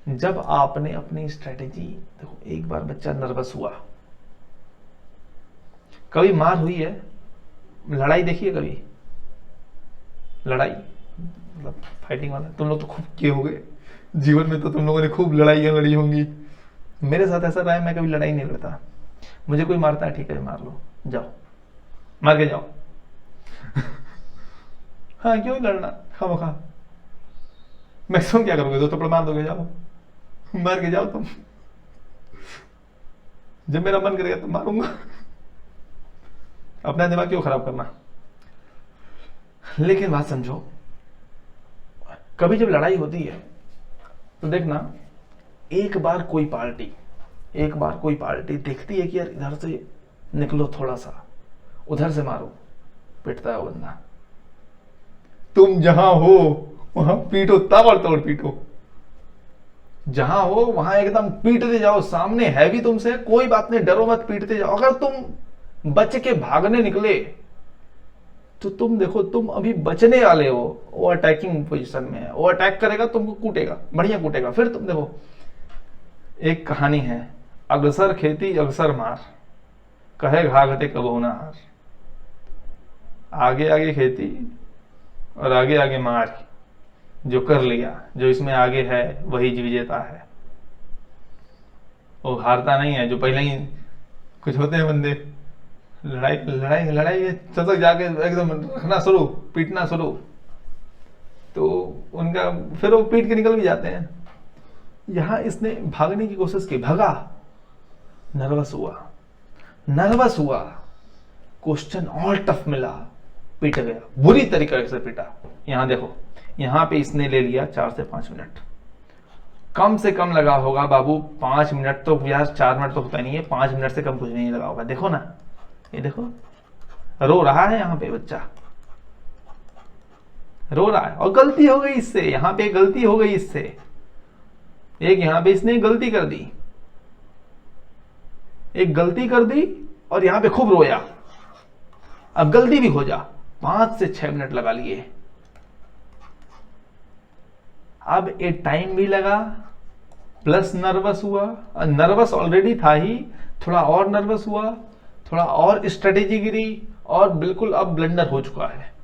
S1: जब आपने अपनी स्ट्रेटेजी, देखो एक बार बच्चा नर्वस हुआ, कभी मार हुई है, लड़ाई देखी है कभी, लड़ाई मतलब फाइटिंग वाला, तुम लोग तो खूब किए होंगे जीवन में, तो तुम लोगों ने खूब लड़ाइयां लड़ी होंगी। मेरे साथ ऐसा रहा है, मैं कभी लड़ाई नहीं लड़ता, मुझे कोई मारता है ठीक है मार लो, जाओ मार के जाओ हाँ क्यों लड़ना, खामखा मैक्सिमम क्या करोगे, 2 थप्पड़ मार दोगे, जाओ मार के जाओ तुम, जब मेरा मन करेगा तो मारूंगा, अपना दिमाग क्यों खराब करना। लेकिन बात समझो, कभी जब लड़ाई होती है तो देखना, एक बार कोई पार्टी देखती है कि यार इधर से निकलो थोड़ा सा, उधर से मारो, पिटता है वो बंदा। तुम जहां हो वहां पीटो, ताबड़तोड़ पीटो, जहां हो वहां एकदम पीटते जाओ, सामने है भी तुमसे, कोई बात नहीं, डरो मत, पीटते जाओ। अगर तुम बच के भागने निकले तो तुम देखो, तुम अभी बचने वाले हो, वो अटैकिंग पोजीशन में है, वो अटैक करेगा, तुमको कूटेगा, बढ़िया कूटेगा, फिर तुम देखो। एक कहानी है, अगसर खेती अगसर मार, कहे घाघटे कबहू ना हार। आगे आगे खेती और आगे आगे मार, जो कर लिया, जो इसमें आगे है वही विजेता है, वो हारता नहीं है। जो पहले ही कुछ होते हैं बंदे, लड़ाई तक जाके एकदम रखना शुरू, पीटना शुरू, तो उनका फिर वो पीट के निकल भी जाते हैं। यहां इसने भागने की कोशिश की, भगा, नर्वस हुआ, क्वेश्चन और टफ मिला, पीट गया, बुरी तरीके से पीटा। यहां देखो, यहां पे इसने ले लिया 4 से 5 मिनट, कम से कम लगा होगा बाबू 5 मिनट तो यार, 4 मिनट तो होता नहीं है, 5 मिनट से कम कुछ नहीं लगा होगा। देखो ना, ये देखो, रो रहा है यहाँ पे बच्चा, रो रहा है, और गलती हो गई इससे, यहां पे गलती हो गई इससे, एक यहां पे इसने गलती कर दी, एक गलती कर दी, और यहां पे खूब रोया। अब गलती भी हो जा, 5 से 6 मिनट लगा लिए। अब एक टाइम भी लगा, प्लस नर्वस हुआ, नर्वस ऑलरेडी था ही, थोड़ा और नर्वस हुआ, थोड़ा और स्ट्रेटेजी गिरी, और बिल्कुल अब ब्लंडर हो चुका है।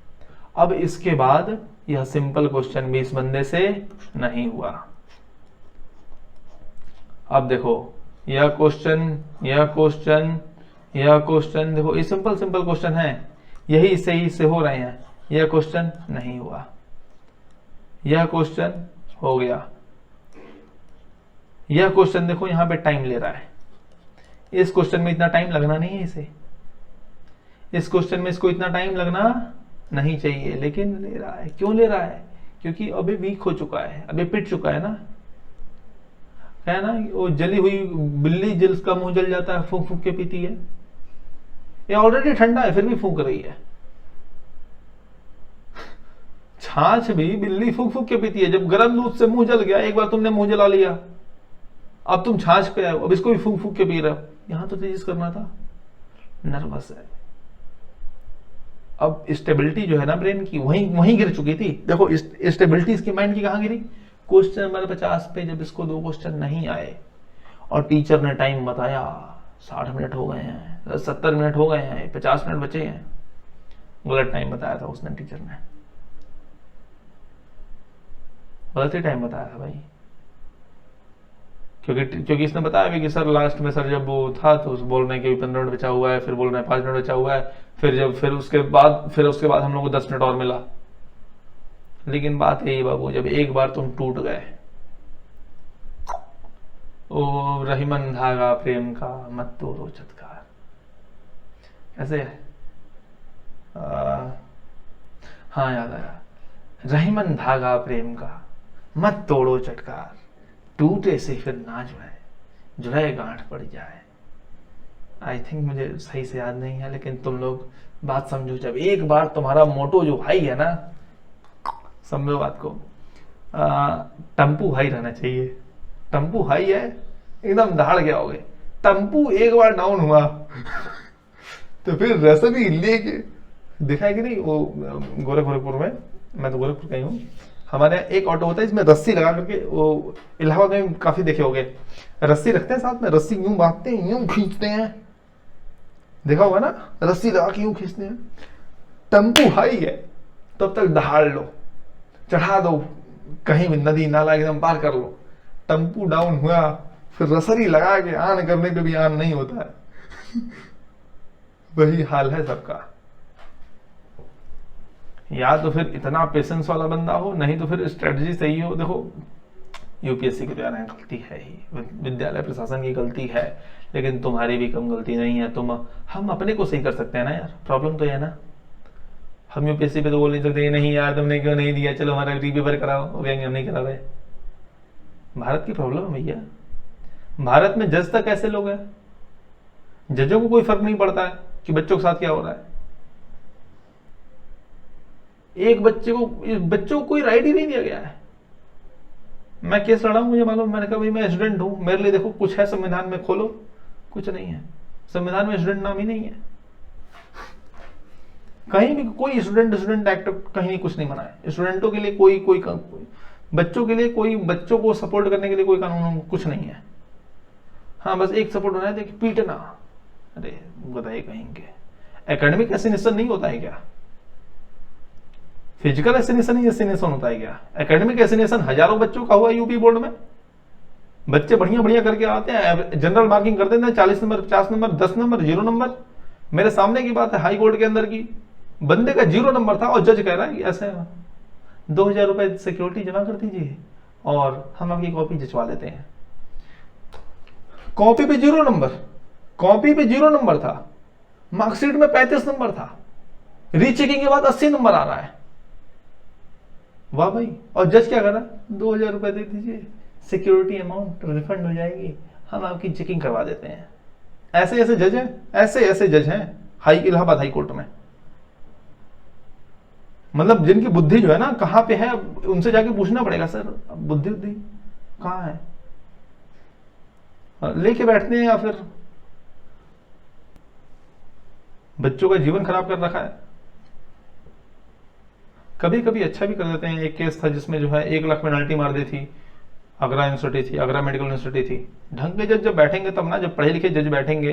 S1: अब इसके बाद यह सिंपल क्वेश्चन भी इस बंदे से नहीं हुआ। अब देखो, यह क्वेश्चन देखो, ये सिंपल क्वेश्चन है, यही से हो रहे हैं। यह क्वेश्चन नहीं हुआ, यह क्वेश्चन हो गया, यह क्वेश्चन देखो यहां पे टाइम ले रहा है। इस क्वेश्चन में इतना टाइम लगना नहीं है इसे, इस क्वेश्चन में इसको इतना टाइम लगना नहीं चाहिए, लेकिन ले रहा है। क्यों ले रहा है? क्योंकि अभी वीक हो चुका है, अभी पिट चुका है ना, है ना, वो जली हुई बिल्ली जिसका मुंह जल जाता है फूंक फूंक के पीती है, ये ऑलरेडी ठंडा है फिर भी फूंक रही है। छाछ भी बिल्ली फूंक फूंक के पीती है, जब गर्म दूध से मुंह जल गया, एक बार तुमने मुंह जला लिया, अब तुम छाछ पे आए, अब इसको भी फूंक फूंक के पी रहे हो। यहां तो तेजिस करना था, नर्वस है। अब स्टेबिलिटी जो है ना ब्रेन की, वहीं गिर चुकी थी। देखो स्टेबिलिटी इसकी माइंड की कहां गिरी? क्वेश्चन नंबर 50 पे, जब इसको 2 क्वेश्चन नहीं आए और टीचर ने टाइम बताया 60 मिनट हो गए हैं, 70 मिनट हो गए हैं, 50 मिनट बचे हैं, गलत टाइम बताया था उसने, टीचर ने गलत ही टाइम बताया था भाई। क्योंकि इसने बताया भी कि सर लास्ट में सर जब वो था तो बोल रहे हैं कि 15 मिनट बचा हुआ है, फिर बोल रहे हैं 5 मिनट बचा हुआ है, फिर उसके बाद हम लोग को 10 मिनट और मिला। लेकिन बात यही बाबू, जब एक बार तुम टूट गए, ओ रहीमन धागा प्रेम का मत तोड़ो चटकार, कैसे है? हाँ याद आया, रहीमन धागा प्रेम का मत तोड़ो चटकार, टूटे से फिर ना जुड़े गांठ पड़ जाए। आई थिंक मुझे सही से याद नहीं है, लेकिन तुम लोग बात समझो। जब एक बार तुम्हारा मोटो जो भाई है ना, समझो बात को, टम्पू हाई रहना चाहिए। टम्पू हाई है, एकदम दहाड़ गया होगे। टम्पू एक बार डाउन हुआ तो फिर रसनी लेके देखा है कि नहीं, वो गोरखपुर में, मैं तो गोरखपुर का ही हूँ, हमारे यहाँ एक ऑटो होता है इसमें रस्सी लगा करके, वो इलाहाबाद में काफी देखे होंगे, रस्सी रखते हैं साथ में, रस्सी यूं बांधते हैं, यूं खींचते हैं, देखा होगा ना, रस्सी लगा के यूं खींचते हैं। टेम्पू हाई है तब तक दहाड़ लो, चढ़ा दो, कहीं भी नदी नाला एकदम पार कर लो। टेम्पू डाउन हुआ, फिर रसरी लगा के आन करने पे भी आन नहीं होता है वही हाल है सबका। या तो फिर इतना पेशेंस वाला बंदा हो, नहीं तो फिर स्ट्रेटजी सही हो। देखो यूपीएससी के द्वारा गलती है ही, विद्यालय प्रशासन की गलती है, लेकिन तुम्हारी भी कम गलती नहीं है। हम अपने को सही कर सकते हैं ना यार, प्रॉब्लम तो है ना। हम यूपीएससी पे तो बोल नहीं सकते नहीं यार तुमने क्यों नहीं दिया, चलो हमारा रीपेपर कराओ, हो गया हम नहीं करा रहे। भारत की प्रॉब्लम है भैया, भारत में जज तक ऐसे लोग हैं, जजों को कोई फर्क नहीं पड़ता है कि बच्चों के साथ क्या हो रहा है। एक बच्चों को कोई राइट ही नहीं दिया गया है। मैं केस लड़ा हूं, मुझे मालूम, मैंने कहा भाई मैं स्टूडेंट हूं, मेरे लिए देखो कुछ है संविधान में, खोलो, कुछ नहीं है संविधान में, स्टूडेंट नाम ही नहीं है कहीं भी। कोई स्टूडेंट एक्ट कहीं कुछ नहीं बना है स्टूडेंटों के लिए, कोई बच्चों के लिए, कोई बच्चों को सपोर्ट करने के लिए कोई कानून कुछ नहीं है। हाँ बस एक सपोर्ट होना है कि पीटना, अरे बताइए कहीं के एकेडमिक एसिनेशन नहीं होता है क्या? फिजिकल एसिनेशन ही एसिनेशन होता है क्या? एकेडमिक एसिनेशन हजारों बच्चों का हुआ यूपी बोर्ड में, बच्चे बढ़िया करके आते हैं, जनरल मार्किंग कर देते हैं, 40 नंबर, 50 नंबर, 10 नंबर, 0 नंबर। मेरे सामने की बात है, हाई कोर्ट के अंदर की, बंदे का 0 नंबर था और जज कह रहा है कि ऐसे 2000 रुपए सिक्योरिटी जमा कर दीजिए और हम आपकी कॉपी जचवा लेते हैं। कॉपी पे 0 नंबर, कॉपी पे 0 नंबर था, मार्कशीट में 35 नंबर था, रीचेकिंग के बाद 80 नंबर आ रहा है। वाह भाई। और जज क्या कर रहा है, 2000 रुपए दे दीजिए, सिक्योरिटी अमाउंट रिफंड हो जाएगी, हम आपकी चेकिंग करवा देते हैं। ऐसे ऐसे जज हैं, ऐसे ऐसे जज हैं इलाहाबाद हाई कोर्ट में। मतलब जिनकी बुद्धि जो है ना कहाँ पे है, उनसे जाके पूछना पड़ेगा, सर बुद्धि बुद्धि कहाँ है, लेके बैठते हैं या फिर बच्चों का जीवन खराब कर रखा है। कभी कभी अच्छा भी कर देते हैं। एक केस था जिसमें जो है 1 लाख पेनल्टी मार दी थी, आगरा यूनिवर्सिटी थी, आगरा मेडिकल यूनिवर्सिटी थी। ढंग के जज जब बैठेंगे तब ना, जब पढ़े लिखे जज बैठेंगे,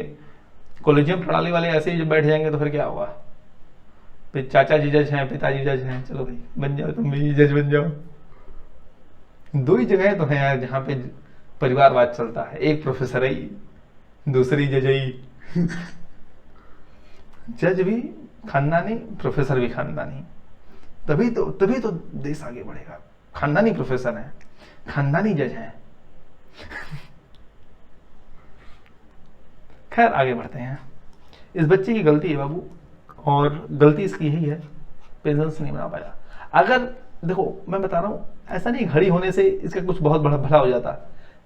S1: कॉलेजियम प्रणाली वाले ऐसे ही जब बैठ जाएंगे तो फिर क्या होगा। फिर चाचा जी जज हैं, पिताजी जज हैं, चलो भाई बन जाओ, तुम भी जज बन जाओ। 2 ही जगह तो हैं यार जहाँ पे परिवारवाद चलता है, एक प्रोफेसर ही, दूसरी जजई। जज भी खानदानी, प्रोफेसर भी खानदानी, तभी तो देश आगे बढ़ेगा। खानदानी प्रोफेसर है, खानदानी जज है। खैर आगे बढ़ते हैं। इस बच्चे की गलती है बाबू, और गलती इसकी यही है, पेशेंस नहीं बना पाया। अगर देखो मैं बता रहा हूं, ऐसा नहीं घड़ी होने से इसका कुछ बहुत बड़ा भला हो जाता,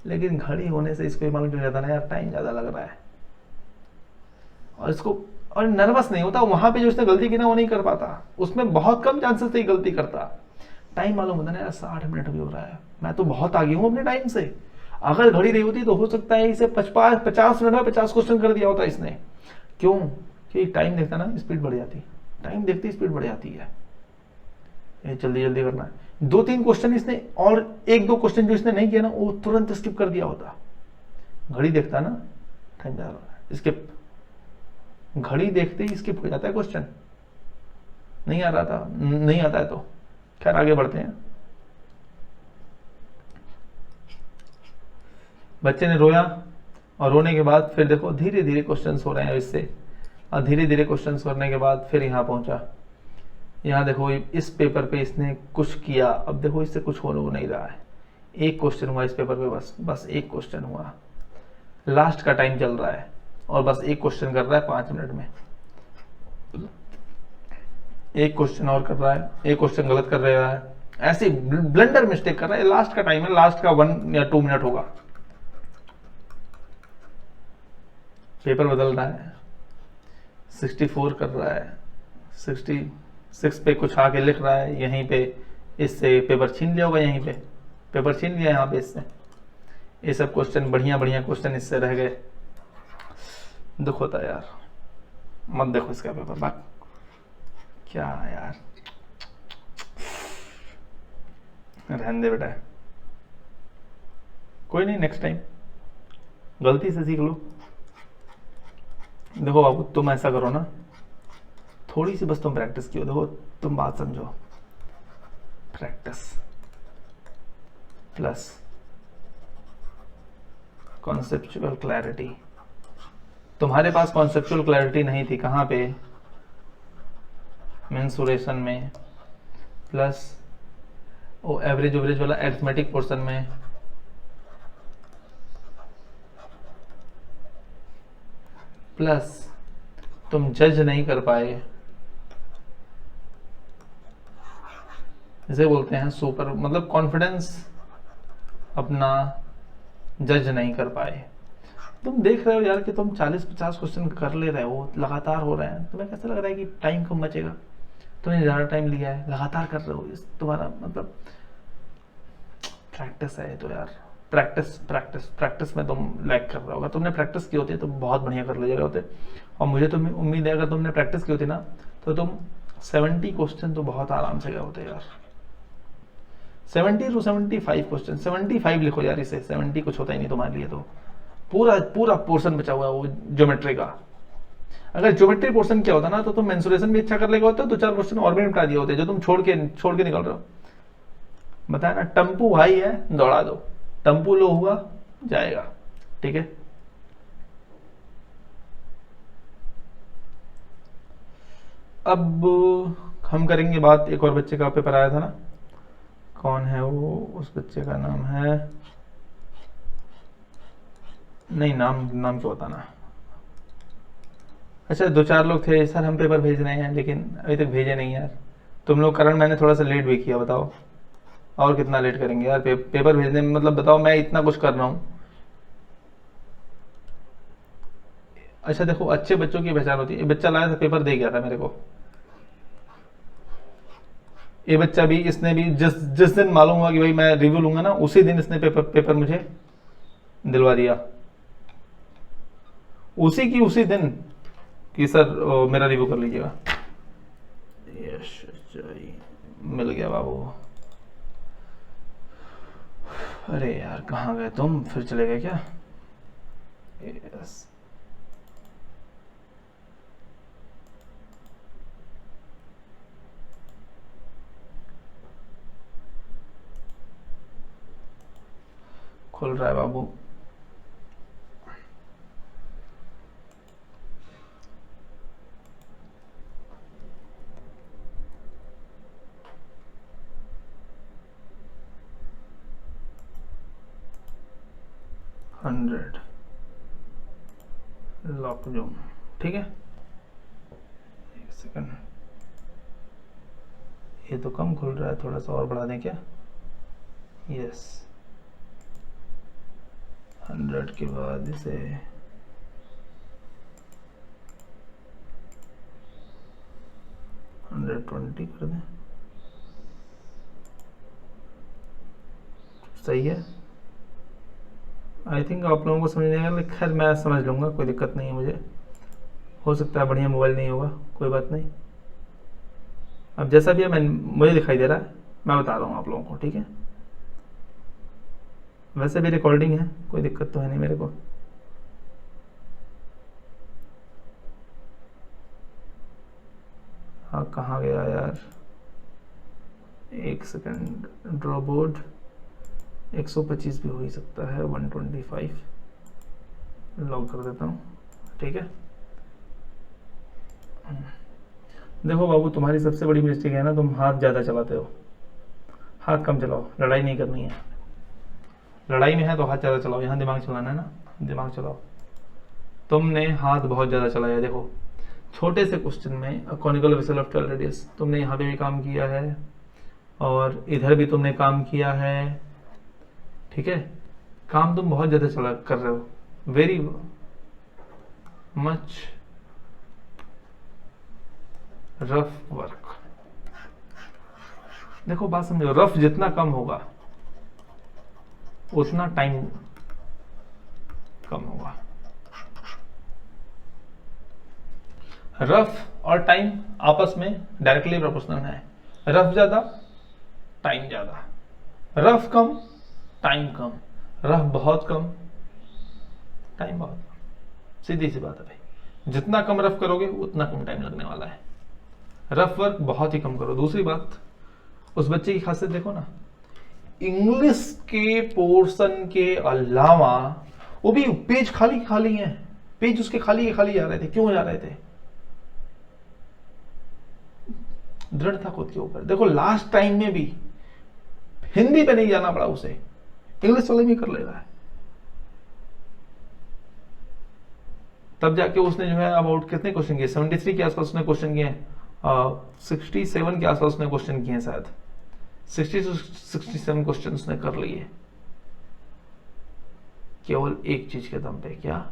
S1: लेकिन घड़ी होने से इसको मालूम चल जाता ना यार टाइम ज्यादा लग रहा है, और इसको और नर्वस नहीं होता। वहां पे जो उसने गलती की ना वो नहीं कर पाता, उसमें बहुत कम चांसेस थे गलती करता। टाइम मालूम होता ना यार 60 मिनट भी हो रहा है, मैं तो बहुत आगे हूं अपने टाइम से। अगर घड़ी नहीं होती तो हो सकता है इसे 50 मिनट में 50 क्वेश्चन कर दिया होता इसने। क्यों कि टाइम देखता ना स्पीड बढ़ जाती, टाइम देखती स्पीड बढ़ जाती है, ये जल्दी जल्दी करना है। 2-3 क्वेश्चन इसने, और 1-2 क्वेश्चन जो इसने नहीं किया ना वो तुरंत स्किप कर दिया होता। घड़ी देखता ना टाइम जा रहा है, स्किप, घड़ी देखते ही स्किप हो जाता है क्वेश्चन, नहीं आ रहा था, नहीं आता है तो। खैर आगे बढ़ते हैं। बच्चे ने रोया, और रोने के बाद फिर देखो धीरे धीरे क्वेश्चंस हो रहे हैं इससे, और धीरे धीरे क्वेश्चंस करने के बाद फिर यहाँ पहुंचा। यहाँ देखो इस पेपर पे इसने कुछ किया, अब देखो इससे कुछ हो नहीं रहा है। 1 क्वेश्चन हुआ इस पेपर पे, बस 1 क्वेश्चन हुआ, लास्ट का टाइम चल रहा है, और बस 1 क्वेश्चन कर रहा है 5 मिनट में। 1 क्वेश्चन और कर रहा है, 1 क्वेश्चन गलत कर रहा है, ऐसे ब्लंडर मिस्टेक कर रहा है। लास्ट का टाइम है, लास्ट का 1 या 2 मिनट होगा। पेपर बदल रहा है, 64 कर रहा है, 66 पे कुछ आके लिख रहा है, यहीं पे इससे पेपर छीन लिया होगा, यहीं पे पेपर छीन लिया यहाँ पे इससे। ये सब क्वेश्चन बढ़िया बढ़िया क्वेश्चन इससे रह गए, दुख होता है यार। मत देखो इसका पेपर, बात क्या यार, रहने दे बेटा, कोई नहीं, नेक्स्ट टाइम गलती से सीख लो। देखो बाबू तुम ऐसा करो ना, थोड़ी सी बस तुम प्रैक्टिस कियो, देखो तुम बात समझो, प्रैक्टिस प्लस कॉन्सेप्चुअल क्लैरिटी। तुम्हारे पास कॉन्सेप्चुअल क्लैरिटी नहीं थी, कहाँ पे, मेंसुरेशन में, प्लस वो एवरेज वाला अरिथमेटिक पोर्शन में, प्लस तुम जज नहीं कर पाए, इसे बोलते हैं सुपर, मतलब कॉन्फिडेंस अपना जज नहीं कर पाए। तुम देख रहे हो यार कि तुम 40-50 क्वेश्चन कर ले रहे हो, लगातार हो रहे हैं, तुम्हें कैसा लग रहा है कि टाइम कम बचेगा? तुमने ज़्यादा टाइम लिया है, लगातार कर रहे हो, इस तुम्हारा मतलब प्रैक्टिस है तो यार, प्रैक्टिस में तुम लैग कर रहे हो। अगर तुमने प्रैक्टिस की होती तो बहुत बढ़िया कर ले होते। और मुझे तो उम्मीद है अगर तुमने प्रैक्टिस की होती ना तो तुम 70 क्वेश्चन तो बहुत आराम से गए होते यार। 70 to 75 क्वेश्चन, 75 लिखो यार इसे, 70 कुछ होता ही नहीं तुम्हारे लिए। तो पूरा पोर्शन बचा हुआ है वो ज्योमेट्री का। अगर ज्योमेट्री पोर्शन क्या होता ना तो तुम मेंसुरेशन भी अच्छा कर लेगा होता, 2-4 क्वेश्चन और भी निपटा दिए होते जो तुम छोड़ के निकल रहे हो। बताया ना, टम्पू हाई है दौड़ा दो, टम्पू लो हुआ जाएगा, ठीक है। अब हम करेंगे बात, एक और बच्चे का पेपर आया था ना, कौन है वो, उस बच्चे का नाम है, नहीं नाम क्यों बताना, अच्छा 2-4 लोग थे सर हम पेपर भेज रहे हैं लेकिन अभी तक भेजे नहीं यार। तुम लोग कारण मैंने थोड़ा सा लेट भी किया, बताओ और कितना लेट करेंगे यार पेपर भेजने में, मतलब बताओ मैं इतना कुछ कर रहा हूँ। अच्छा देखो अच्छे बच्चों की पहचान होती है, ये बच्चा लाया था पेपर दे गया था मेरे को, ये बच्चा भी, इसने भी जिस जिस दिन मालूम हुआ कि भाई मैं रिव्यू लूंगा ना, उसी दिन इसने पेपर पेपर मुझे दिलवा दिया, उसी दिन कि सर मेरा रिव्यू कर लीजिएगा। यस मिल गया बाबू। अरे यार कहाँ गए तुम, फिर चले गए क्या? यस खुल रहा है बाबू। हंड्रेड लॉक जूम, ठीक है। एक सेकंड, ये तो कम खुल रहा है, थोड़ा सा और बढ़ा दें क्या? यस 100 के बाद इसे 120 कर दें, सही है। आई थिंक आप लोगों को समझ नहीं आएगा, लेकिन खैर मैं समझ लूँगा, कोई दिक्कत नहीं है मुझे। हो सकता है बढ़िया मोबाइल नहीं होगा, कोई बात नहीं। अब जैसा भी है मैं, मुझे दिखाई दे रहा है, मैं बता रहा हूँ आप लोगों को, ठीक है। वैसे भी रिकॉर्डिंग है, कोई दिक्कत तो है नहीं मेरे को। हाँ कहाँ गया यार, एक सेकंड, ड्रॉ बोर्ड 125 भी हो ही सकता है, 125 लॉक कर देता हूँ, ठीक है। देखो बाबू तुम्हारी सबसे बड़ी मिस्टेक है ना, तुम हाथ ज़्यादा चलाते हो, हाथ कम चलाओ, लड़ाई नहीं करनी है। लड़ाई में है तो हाथ ज़्यादा चलाओ, यहाँ दिमाग चलाना है ना, दिमाग चलाओ। तुमने हाथ बहुत ज़्यादा चलाया, देखो छोटे से क्वेश्चन में कॉनिकल वेसल ऑफ 12 रेडियस, तुमने यहाँ पे भी काम किया है और इधर भी तुमने काम किया है, ठीक है। काम तुम बहुत ज़्यादा चला कर रहे हो, वेरी मच रफ वर्क। देखो बात समझो, रफ जितना कम होगा उतना टाइम कम होगा। रफ और टाइम आपस में डायरेक्टली प्रोपोर्शनल है, रफ ज्यादा टाइम ज्यादा, रफ कम टाइम कम, रफ बहुत कम टाइम बहुत कम, सीधी सी बात है भाई। जितना कम रफ करोगे उतना कम टाइम लगने वाला है, रफ वर्क बहुत ही कम करो। दूसरी बात, उस बच्चे की खासियत देखो ना, इंग्लिश के पोर्शन के अलावा वो भी पेज खाली खाली है, पेज उसके खाली के खाली जा रहे थे, क्यों जा रहे थे? दृढ़ था खुद के ऊपर। देखो लास्ट टाइम में भी हिंदी पे नहीं जाना पड़ा उसे, इंग्लिश वाले भी कर ले रहा है, तब जाके उसने जो है अबाउट कितने क्वेश्चन किए, 73 के आसपास उसने क्वेश्चन किए, 67 के आसपास उसने क्वेश्चन किए, शायद 60 to 67 क्वेश्चन उसने कर लिए, केवल एक चीज के दम पे। क्या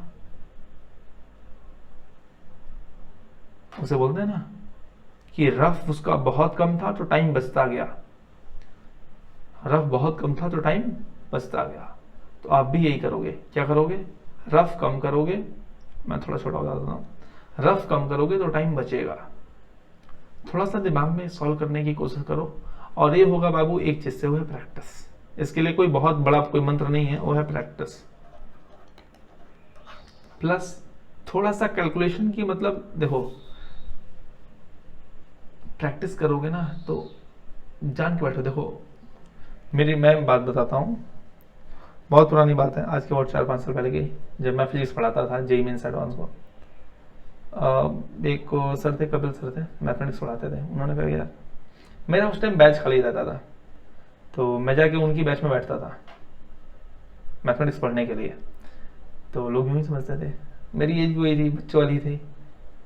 S1: उसे बोलते हैं ना कि रफ उसका बहुत कम था तो टाइम बचता गया, रफ बहुत कम था तो टाइम बचता गया। तो आप भी यही करोगे, क्या करोगे? रफ कम करोगे, मैं थोड़ा छोटा बता देता हूँ, रफ कम करोगे तो टाइम बचेगा। थोड़ा सा दिमाग में सॉल्व करने की कोशिश करो, और ये होगा बाबू एक चीज से, वो है प्रैक्टिस। इसके लिए कोई बहुत बड़ा कोई मंत्र नहीं है, वो है प्रैक्टिस प्लस थोड़ा सा कैलकुलेशन की, मतलब देखो प्रैक्टिस करोगे ना तो जान के बैठो। देखो मैं बात बताता हूँ, बहुत पुरानी बात है, आज के और 4-5 साल पहले की, जब मैं फिजिक्स पढ़ाता था जेईई मेंस एडवांस को, एक सर थे, कपिल सर थे, मैथमेटिक्स पढ़ाते थे। उन्होंने कहा यार, मेरा उस टाइम बैच खाली रहता था, तो मैं जाके उनकी बैच में बैठता था मैथमेटिक्स पढ़ने के लिए। तो लोग यूँ ही समझते थे, मेरी एज भी वही थी, बच्चों वाली थी,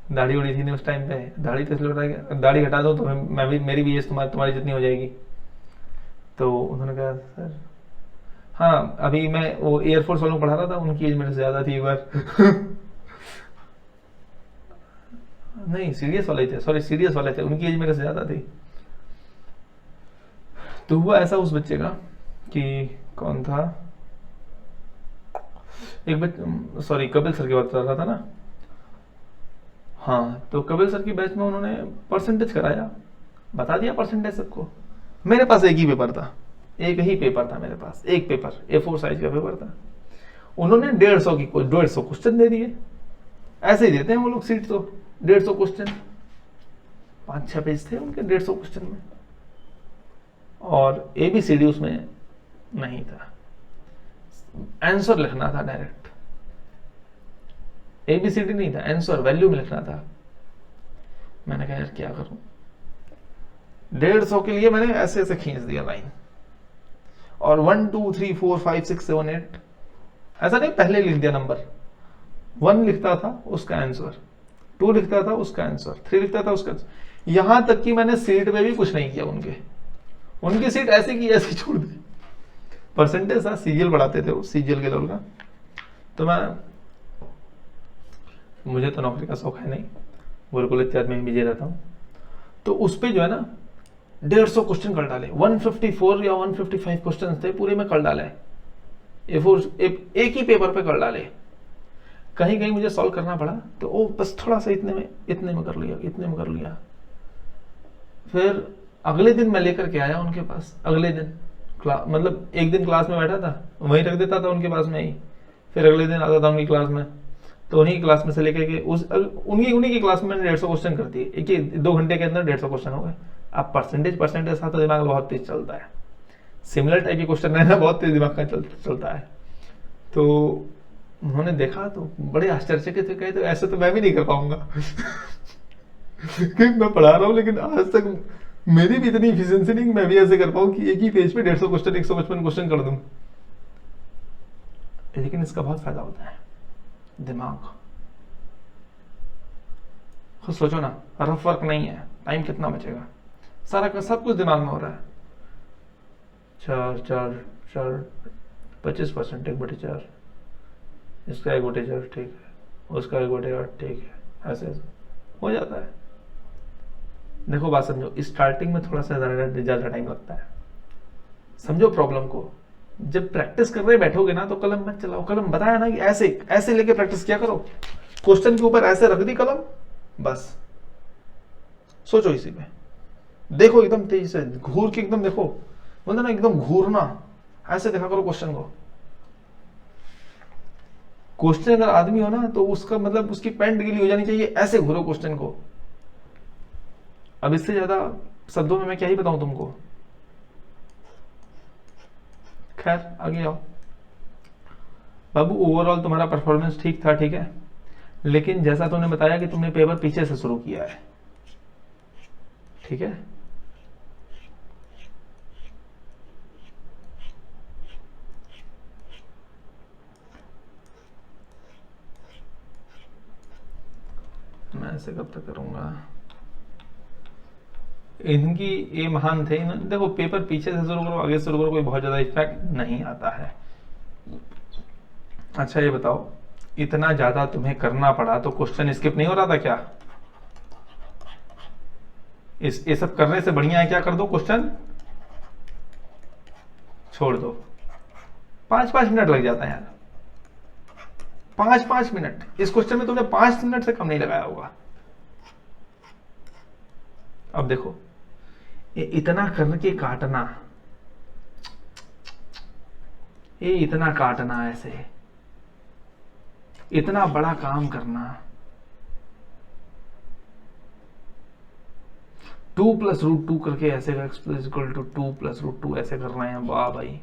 S1: दाढ़ी उड़ी थी नहीं उस टाइम पे, दाढ़ी तो इसलिए उड़ा गया, दाढ़ी हटा दो तो मैं भी, मेरी भी एज तुम्हारी जितनी हो जाएगी। तो उन्होंने कहा सर हाँ, अभी मैं वो एयरफोर्स वालों को पढ़ा रहा था, उनकी एज मेरे से ज्यादा थी एक बार। नहीं सीरियस वाले थे, सॉरी सीरियस वाले थे, उनकी एज मेरे से ज्यादा थी। तो हुआ ऐसा उस बच्चे का कि कौन था, एक बच्चे, सॉरी कपिल सर की बात कर रहा था ना। हाँ तो कपिल सर की बैच में उन्होंने परसेंटेज कराया, बता दिया परसेंटेज सबको। मेरे पास एक ही पेपर था, एक ही पेपर था मेरे पास, एक पेपर A4 साइज का पेपर था। उन्होंने 150 क्वेश्चन दे दिए, ऐसे ही देते हैं वो लोग सीट तो, 150 क्वेश्चन, 5-6 पेज थे उनके 150 क्वेश्चन में, और ABCD उसमें नहीं था, आंसर लिखना था डायरेक्ट, ABCD नहीं था, आंसर वैल्यू में लिखना था। मैंने कहा यार क्या करूं, 150 के लिए मैंने ऐसे ऐसे खींच दिया लाइन, और 1 2 3 4 5 6 7 8 ऐसा नहीं, पहले लिख दिया नंबर, 1 लिखता था उसका आंसर, 2 लिखता था उसका आंसर, 3 लिखता था उसका आंसर, यहां तक कि मैंने सीट पे भी कुछ नहीं किया, उनकी सीट ऐसे की ऐसे छोड़ दी। परसेंटेज था, सीजीएल बढ़ाते थे वो, सीजीएल के लेवल का। तो मुझे तो नौकरी का शौक है नहीं, गुरुकुल इत्यादि में बिजी रहता हूँ। तो उस पे जो है ना 150 क्वेश्चन कर डाले, 154 या 155 क्वेश्चन थे पूरे में कर डाले, एक ही पेपर पे कर डाले। कहीं कहीं मुझे सॉल्व करना पड़ा तो वो बस थोड़ा सा इतने में कर लिया। फिर अगले दिन मैं लेकर के आया उनके पास, अगले दिन मतलब एक दिन क्लास में बैठा था, वहीं रख देता था उनके पास में ही, फिर अगले दिन आता था उनकी क्लास में, तो उन्हीं क्लास में से लेकर के उन्हीं की क्लास में मैंने 150 क्वेश्चन कर दिए, एक 2 घंटे के अंदर 150 क्वेश्चन हो गए। अब परसेंटेज था तो दिमाग बहुत तेज चलता है, सिमिलर टाइप के क्वेश्चन रहना बहुत तेज दिमाग का चलता है। तो उन्होंने देखा तो बड़े आश्चर्यचकित थे, कहे तो ऐसे तो मैं भी नहीं कर पाऊंगा। क्योंकि मैं पढ़ा रहा हूँ लेकिन आज तक मेरी भी इतनी इफिशिएंसी नहीं कि मैं भी ऐसे कर पाऊँ कि एक ही पेज पे 150 क्वेश्चन 155 क्वेश्चन कर दूं। लेकिन इसका बहुत फायदा होता है, दिमाग खुद सोचो ना, रफ वर्क नहीं है, टाइम कितना बचेगा, सारा का सब कुछ दिमाग में हो रहा है। 4 25%, 1/4, इसका 1/4 ठीक है, उसका 1/8 ठीक है, ऐसे हो जाता है। देखो बात समझो, स्टार्टिंग में थोड़ा सा ज्यादा टाइम लगता है, समझो प्रॉब्लम को। जब प्रैक्टिस कर रहे बैठोगे ना तो कलम मत चलाओ, कलम बताया ना कि ऐसे ऐसे लेके प्रैक्टिस किया करो, क्वेश्चन के ऊपर ऐसे रख दी कलम, बस सोचो इसी पे, देखो एकदम तेजी से घूर के, एकदम देखो बोलते ना एकदम घूरना, ऐसे देखा करो क्वेश्चन को। क्वेश्चन अगर आदमी हो ना तो उसका मतलब उसकी पैंट गीली हो जानी चाहिए, ऐसे घूरो क्वेश्चन को। अब इससे ज्यादा शब्दों में मैं क्या ही बताऊं तुमको। खैर आगे आओ बाबू, ओवरऑल तुम्हारा परफॉर्मेंस ठीक था, ठीक है, लेकिन जैसा तुमने बताया कि तुमने पेपर पीछे से शुरू किया है, ठीक है, मैं ऐसे कब तक करूंगा। इनकी ये महान थे, देखो पेपर पीछे से शुरू करो आगे से शुरू करो, कोई बहुत ज्यादा इफेक्ट नहीं आता है। अच्छा ये बताओ, इतना ज्यादा तुम्हें करना पड़ा तो क्वेश्चन स्किप नहीं हो रहा था क्या? ये सब करने से बढ़िया है क्या कर दो, क्वेश्चन छोड़ दो। 5-5 मिनट लग जाता है यार, 5-5 मिनट। इस क्वेश्चन में तुमने 5 मिनट से कम नहीं लगाया होगा। अब देखो, ये इतना करके काटना, ये इतना काटना, ऐसे इतना बड़ा काम करना, 2 + √2 करके ऐसे x = 2 + √2 ऐसे कर रहे हैं, वाह भाई।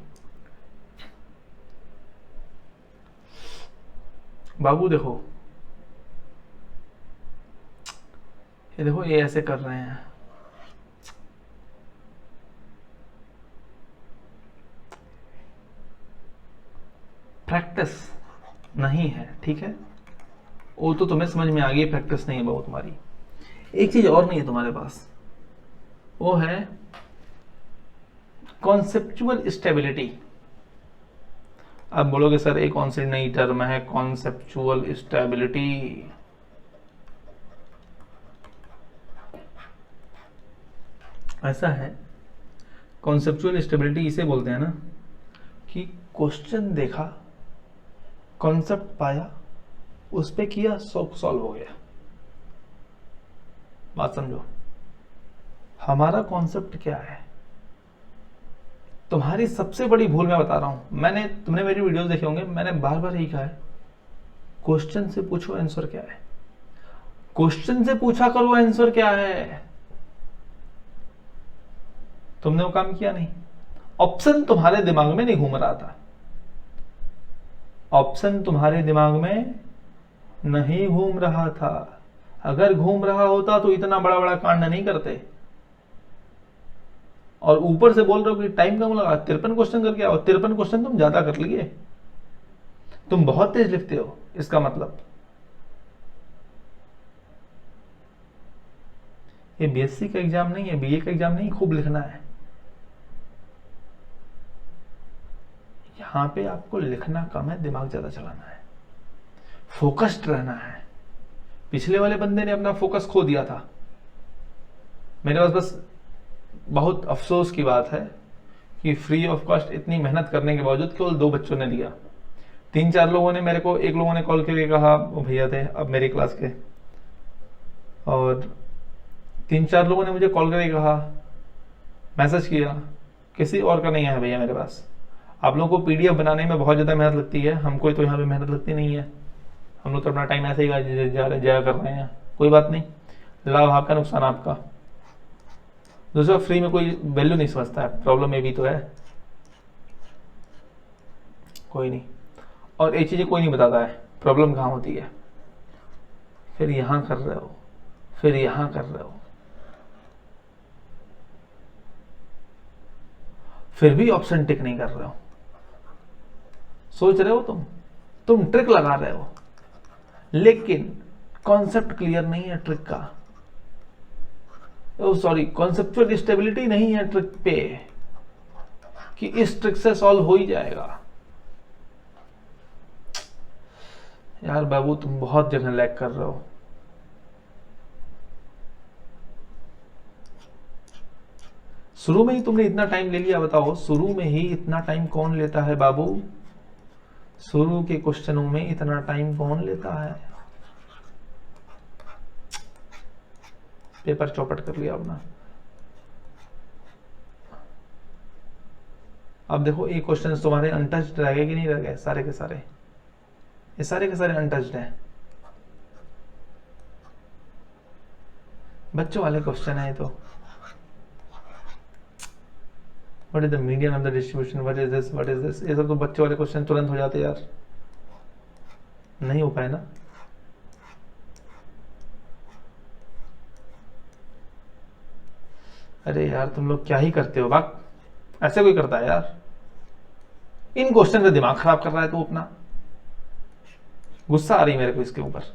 S1: बाबू देखो, ये देखो ये ऐसे कर रहे हैं, प्रैक्टिस नहीं है, ठीक है। वो तो तुम्हें समझ में आ गई, प्रैक्टिस नहीं है बहुत तुम्हारी। एक चीज और नहीं है तुम्हारे पास, वो है कॉन्सेप्चुअल स्टेबिलिटी। अब बोलोगे सर एक कौन सी नई टर्म है कॉन्सेप्चुअल स्टेबिलिटी? ऐसा है, कॉन्सेप्चुअल स्टेबिलिटी इसे बोलते हैं ना कि क्वेश्चन देखा, कॉन्सेप्ट पाया, उस पे किया, सॉल्व हो गया। बात समझो, हमारा कॉन्सेप्ट क्या है? तुम्हारी सबसे बड़ी भूल मैं बता रहा हूं, तुमने मेरी वीडियोस देखे होंगे, मैंने बार बार यही कहा है, क्वेश्चन से पूछो आंसर क्या है। क्वेश्चन से पूछा करो आंसर क्या है। तुमने वो काम किया नहीं। ऑप्शन तुम्हारे दिमाग में नहीं घूम रहा था, ऑप्शन तुम्हारे दिमाग में नहीं घूम रहा था। अगर घूम रहा होता तो इतना बड़ा बड़ा कांड नहीं करते। और ऊपर से बोल रहे हो कि टाइम कम लगा, 53 क्वेश्चन करके आओ। 53 क्वेश्चन तुम ज्यादा कर लिए, तुम बहुत तेज लिखते हो। इसका मतलब ये बीएससी का एग्जाम नहीं है, बीए का एग्जाम नहीं, खूब लिखना है। यहां पे आपको लिखना कम है, दिमाग ज्यादा चलाना है, फोकस्ड रहना है। पिछले वाले बंदे ने अपना फोकस खो दिया था। मेरे पास बस बहुत अफसोस की बात है कि फ्री ऑफ कॉस्ट इतनी मेहनत करने के बावजूद केवल 2 बच्चों ने दिया। 3-4 लोगों ने मेरे को, एक लोगों ने कॉल करके कहा, वो भैया थे अब मेरी क्लास के, और 3-4 लोगों ने मुझे कॉल करके कहा, मैसेज किया, किसी और का नहीं है भैया मेरे पास। आप लोगों को पीडीएफ बनाने में बहुत ज़्यादा मेहनत लगती है, हमको तो यहाँ पे मेहनत लगती नहीं है। हम लोग तो अपना टाइम ऐसे ही जाया कर रहे हैं। कोई बात नहीं, लाभ आपका नुकसान आपका। दूसरा, फ्री में कोई वैल्यू नहीं समझता है, प्रॉब्लम ये भी तो है। कोई नहीं, और एक चीज़ कोई नहीं बताता है प्रॉब्लम कहाँ होती है। फिर यहाँ कर रहे हो, फिर यहाँ कर रहे हो, फिर भी ऑप्शन टिक नहीं कर रहे हो। सोच रहे हो तुम ट्रिक लगा रहे हो, लेकिन कॉन्सेप्ट क्लियर नहीं है ट्रिक का। सॉरी, कॉन्सेप्चुअल स्टेबिलिटी नहीं है ट्रिक पे कि इस ट्रिक से सॉल्व हो ही जाएगा। यार बाबू, तुम बहुत जगह लैग कर रहे हो। शुरू में ही तुमने इतना टाइम ले लिया। बताओ, शुरू में ही इतना टाइम कौन लेता है बाबू? शुरू के क्वेश्चनों में इतना टाइम कौन लेता है? पेपर चौपट कर लिया अपना। अब देखो, ये क्वेश्चन तुम्हारे अनटच्ड रह गए कि नहीं रह गए? सारे के सारे, ये सारे के सारे अनटच्ड हैं। बच्चों वाले क्वेश्चन है ये तो। What is the median of the distribution, what is this, what is this, ये सब तो बच्चों वाले क्वेश्चन तुरंत हो जाते यार। नहीं हो पाए ना। अरे यार, तुम लोग क्या ही करते हो बात, ऐसे कोई करता है यार? इन क्वेश्चन से दिमाग खराब कर रहा है तू अपना। गुस्सा आ रही मेरे को इसके ऊपर।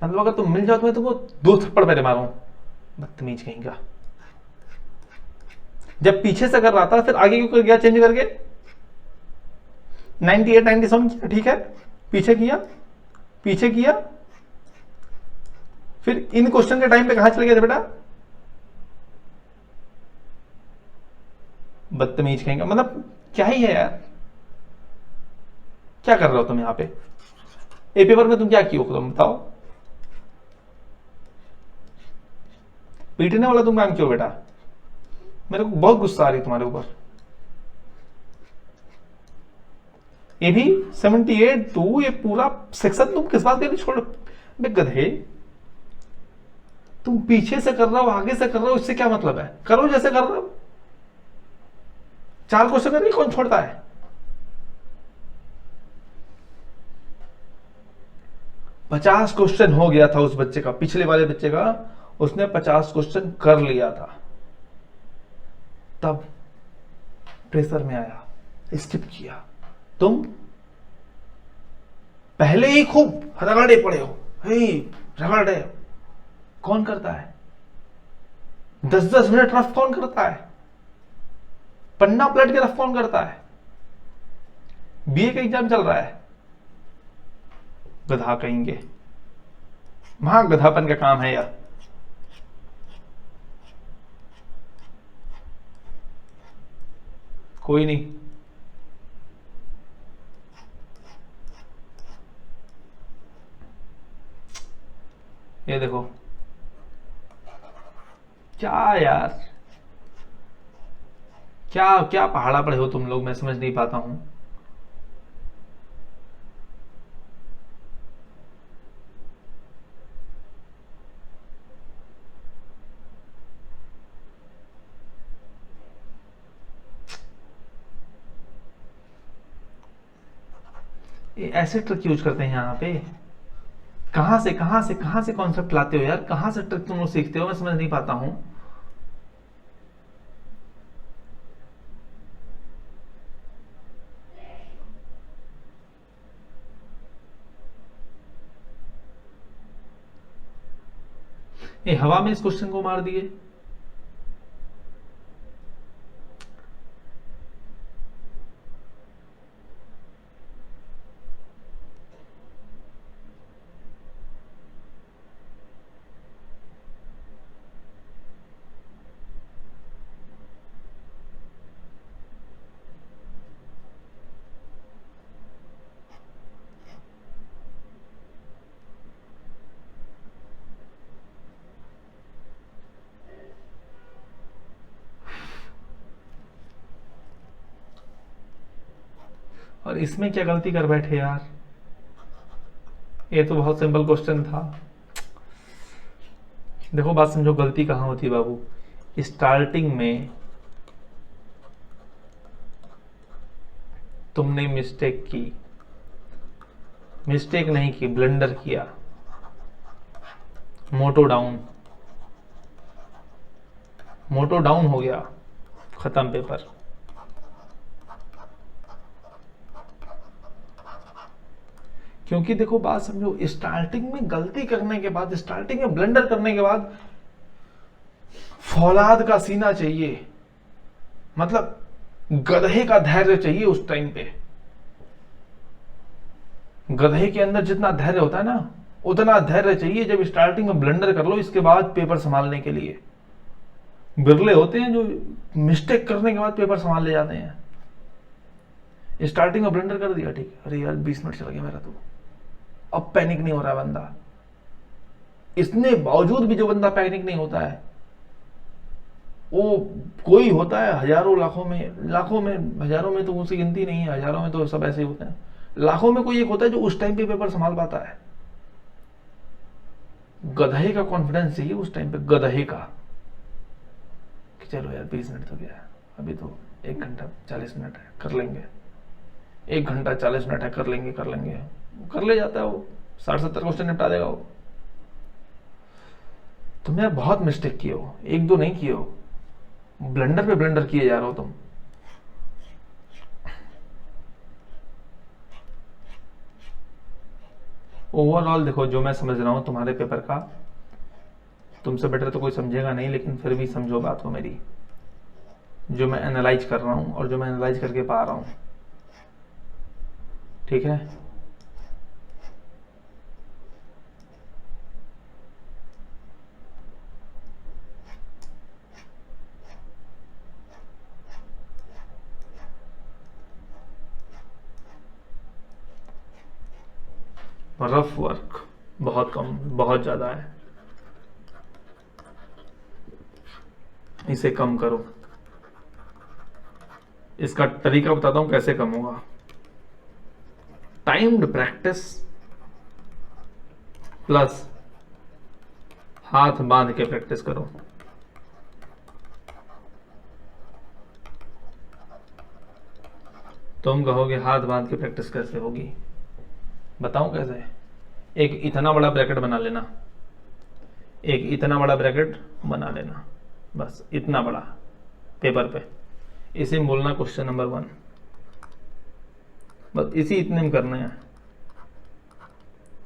S1: मतलब अगर तुम मिल जाओ तो मैं तुमको 2 थप्पड़ पहले मारूं। बदतमीज कहीं का। जब पीछे से कर रहा था फिर आगे क्यों कर गया चेंज करके? 98 97 ठीक है, पीछे किया, फिर इन क्वेश्चन के टाइम पे कहां चले गए थे बेटा? बदतमीज कहीं का। मतलब क्या ही है यार, क्या कर रहे हो तुम यहां पे? ए पेपर में तुम क्या किए हो तुम बताओ? पीटने वाला तुम काम क्यों बेटा? मेरे को बहुत गुस्सा आ रही तुम्हारे ऊपर। ये भी 78 2, ये पूरा सेक्शन तुम किस बात के लिए छोड़? बे गधे, तुम पीछे से कर रहे हो, आगे से कर रहे हो, इससे क्या मतलब है? करो जैसे कर रहे हो। 4 क्वेश्चन करके कौन छोड़ता है? पचास क्वेश्चन हो गया था उस बच्चे का, पिछले वाले बच्चे का। उसने 50 क्वेश्चन कर लिया था, तब प्रेशर में आया। स्किप किया। तुम पहले ही खूब रगड़े पड़े हो, हे रगड़ रहे हो। कौन करता है? 10-10 मिनट रफ कौन करता है? पन्ना पलट के रफ कौन करता है? बीए का एग्जाम चल रहा है, गधा कहेंगे, वहां गधापन का काम है यार। कोई नहीं, ये देखो क्या यार, क्या क्या पहाड़ा पड़े हो तुम लोग, मैं समझ नहीं पाता हूं। ये ऐसे ट्रिक यूज करते हैं यहाँ पे। कहां से कॉन्सेप्ट लाते हो यार, कहां से ट्रिक तुम लोग सीखते हो, मैं समझ नहीं पाता हूं। ये हवा में इस क्वेश्चन को मार दिए। और इसमें क्या गलती कर बैठे यार, ये तो बहुत सिंपल क्वेश्चन था। देखो बात समझो, गलती कहां होती है बाबू। स्टार्टिंग में तुमने मिस्टेक की, मिस्टेक नहीं की, ब्लंडर किया, मोटो डाउन, मोटो डाउन हो गया, खत्म पेपर। क्योंकि देखो बात समझो, स्टार्टिंग में गलती करने के बाद, स्टार्टिंग में ब्लंडर करने के बाद फौलाद का सीना चाहिए, मतलब गधे का धैर्य चाहिए उस टाइम पे। गधे के अंदर जितना धैर्य होता है ना, उतना धैर्य चाहिए जब स्टार्टिंग में ब्लंडर कर लो, इसके बाद पेपर संभालने के लिए। बिरले होते हैं जो मिस्टेक करने के बाद पेपर संभाल ले जाते हैं। स्टार्टिंग में ब्लंडर कर दिया, ठीक है, अरे यार 20 मिनट चला गया मेरा तो, अब पैनिक नहीं हो रहा बंदा। इसने बावजूद भी जो बंदा पैनिक नहीं होता है, वो कोई होता है हजारों लाखों में, हजारों में तो उसकी गिनती नहीं है, हजारों में तो सब ऐसे ही होते हैं, लाखों में कोई एक होता है जो उस टाइम पे पेपर संभाल पाता है। गधे का कॉन्फिडेंस चाहिए उस टाइम पे, गधे का, कि चलो यार 20 मिनट तो गया, अभी तो 1 घंटा 40 मिनट है, कर लेंगे, 1 घंटा 40 मिनट है, कर लेंगे कर ले जाता है वो, 60-70 क्वेश्चन निपटा देगा वो। तुम यार बहुत मिस्टेक किए हो, 1-2 नहीं किए हो, ब्लंडर पे ब्लंडर किए जा रहे हो तुम। ओवरऑल देखो, जो मैं समझ रहा हूं तुम्हारे पेपर का, तुमसे बेटर तो कोई समझेगा नहीं, लेकिन फिर भी समझो बात को मेरी, जो मैं एनालाइज कर रहा हूं और जो मैं एनालाइज करके पा रहा हूं, ठीक है। रफ वर्क बहुत कम, बहुत ज्यादा है, इसे कम करो। इसका तरीका बताता हूं कैसे कम होगा। टाइम्ड प्रैक्टिस प्लस हाथ बांध के प्रैक्टिस करो। तुम कहोगे हाथ बांध के प्रैक्टिस कैसे होगी, बताऊं कैसे। एक इतना बड़ा ब्रैकेट बना लेना, एक इतना बड़ा ब्रैकेट बना लेना, बस इतना बड़ा पेपर पे, इसे बोलना क्वेश्चन नंबर 1। बस इसी इतने में करने हैं,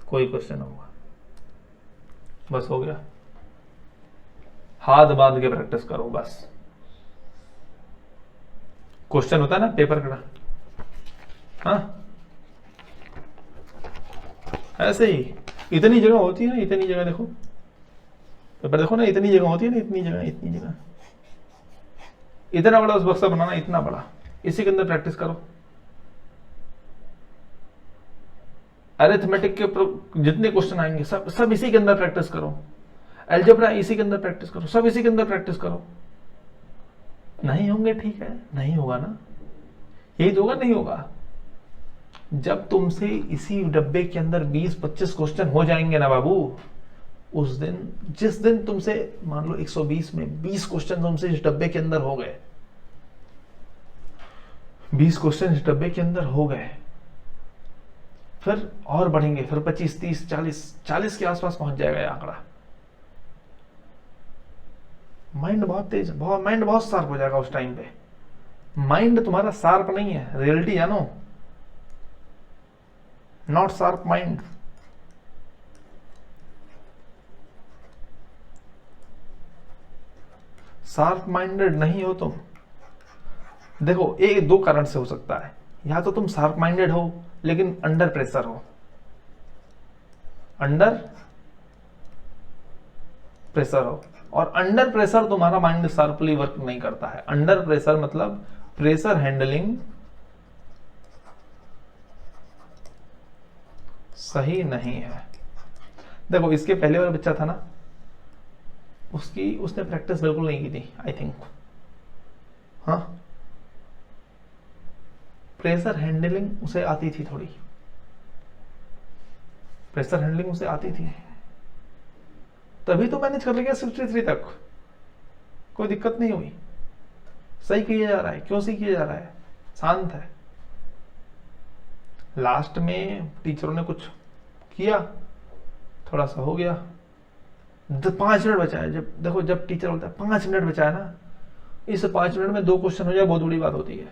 S1: कोई क्वेश्चन होगा, बस हो गया। हाथ बांध के प्रैक्टिस करो बस। क्वेश्चन होता है ना पेपर कड़ा, हाँ ऐसे ही इतनी जगह होती है ना, इतनी जगह देखो पेपर देखो ना, इतनी जगह होती है ना, इतनी जगह, इतनी जगह, इतना बड़ा उस बक्सा बनाना, इतना बड़ा, इसी के अंदर प्रैक्टिस करो। अरिथमेटिक के जितने क्वेश्चन आएंगे सब इसी के अंदर प्रैक्टिस करो। अलजेब्रा इसी के अंदर प्रैक्टिस करो, सब इसी के अंदर प्रैक्टिस करो। नहीं होंगे ठीक है, नहीं होगा ना, यही तो होगा, नहीं होगा। जब तुमसे इसी डब्बे के अंदर 20-25 क्वेश्चन हो जाएंगे ना बाबू, उस दिन, जिस दिन तुमसे मान लो 120 में 20 क्वेश्चन तुमसे इस डब्बे के अंदर हो गए, 20 क्वेश्चन इस डब्बे के अंदर हो गए, फिर और बढ़ेंगे, फिर 25, 30, 40 के आसपास पहुंच जाएगा ये आंकड़ा। माइंड बहुत तेज, माइंड बहुत शार्प हो जाएगा उस टाइम पे। माइंड तुम्हारा शार्प नहीं है, रियलिटी जानो, not sharp mind. Sharp minded नहीं हो तुम। देखो एक दो कारण से हो सकता है, या तो तुम शार्प माइंडेड हो लेकिन अंडर प्रेशर हो, अंडर प्रेशर हो, और अंडर प्रेशर तुम्हारा माइंड शार्पली वर्क नहीं करता है। अंडर प्रेशर मतलब प्रेशर हैंडलिंग सही नहीं है। देखो इसके पहले वाला बच्चा था ना, उसने प्रैक्टिस बिल्कुल नहीं की थी आई थिंक, हाँ प्रेशर हैंडलिंग उसे आती थी थोड़ी, प्रेशर हैंडलिंग उसे आती थी, तभी तो मैनेज कर लिया 63 तक, कोई दिक्कत नहीं हुई। सही किया जा रहा है, क्यों सही किया जा रहा है, शांत है। लास्ट में टीचरों ने कुछ किया, थोड़ा सा हो गया, 5 मिनट बचा है, जब देखो जब टीचर बोलता है 5 मिनट बचा है ना, इस 5 मिनट में 2 क्वेश्चन हो जाए बहुत बड़ी बात होती है।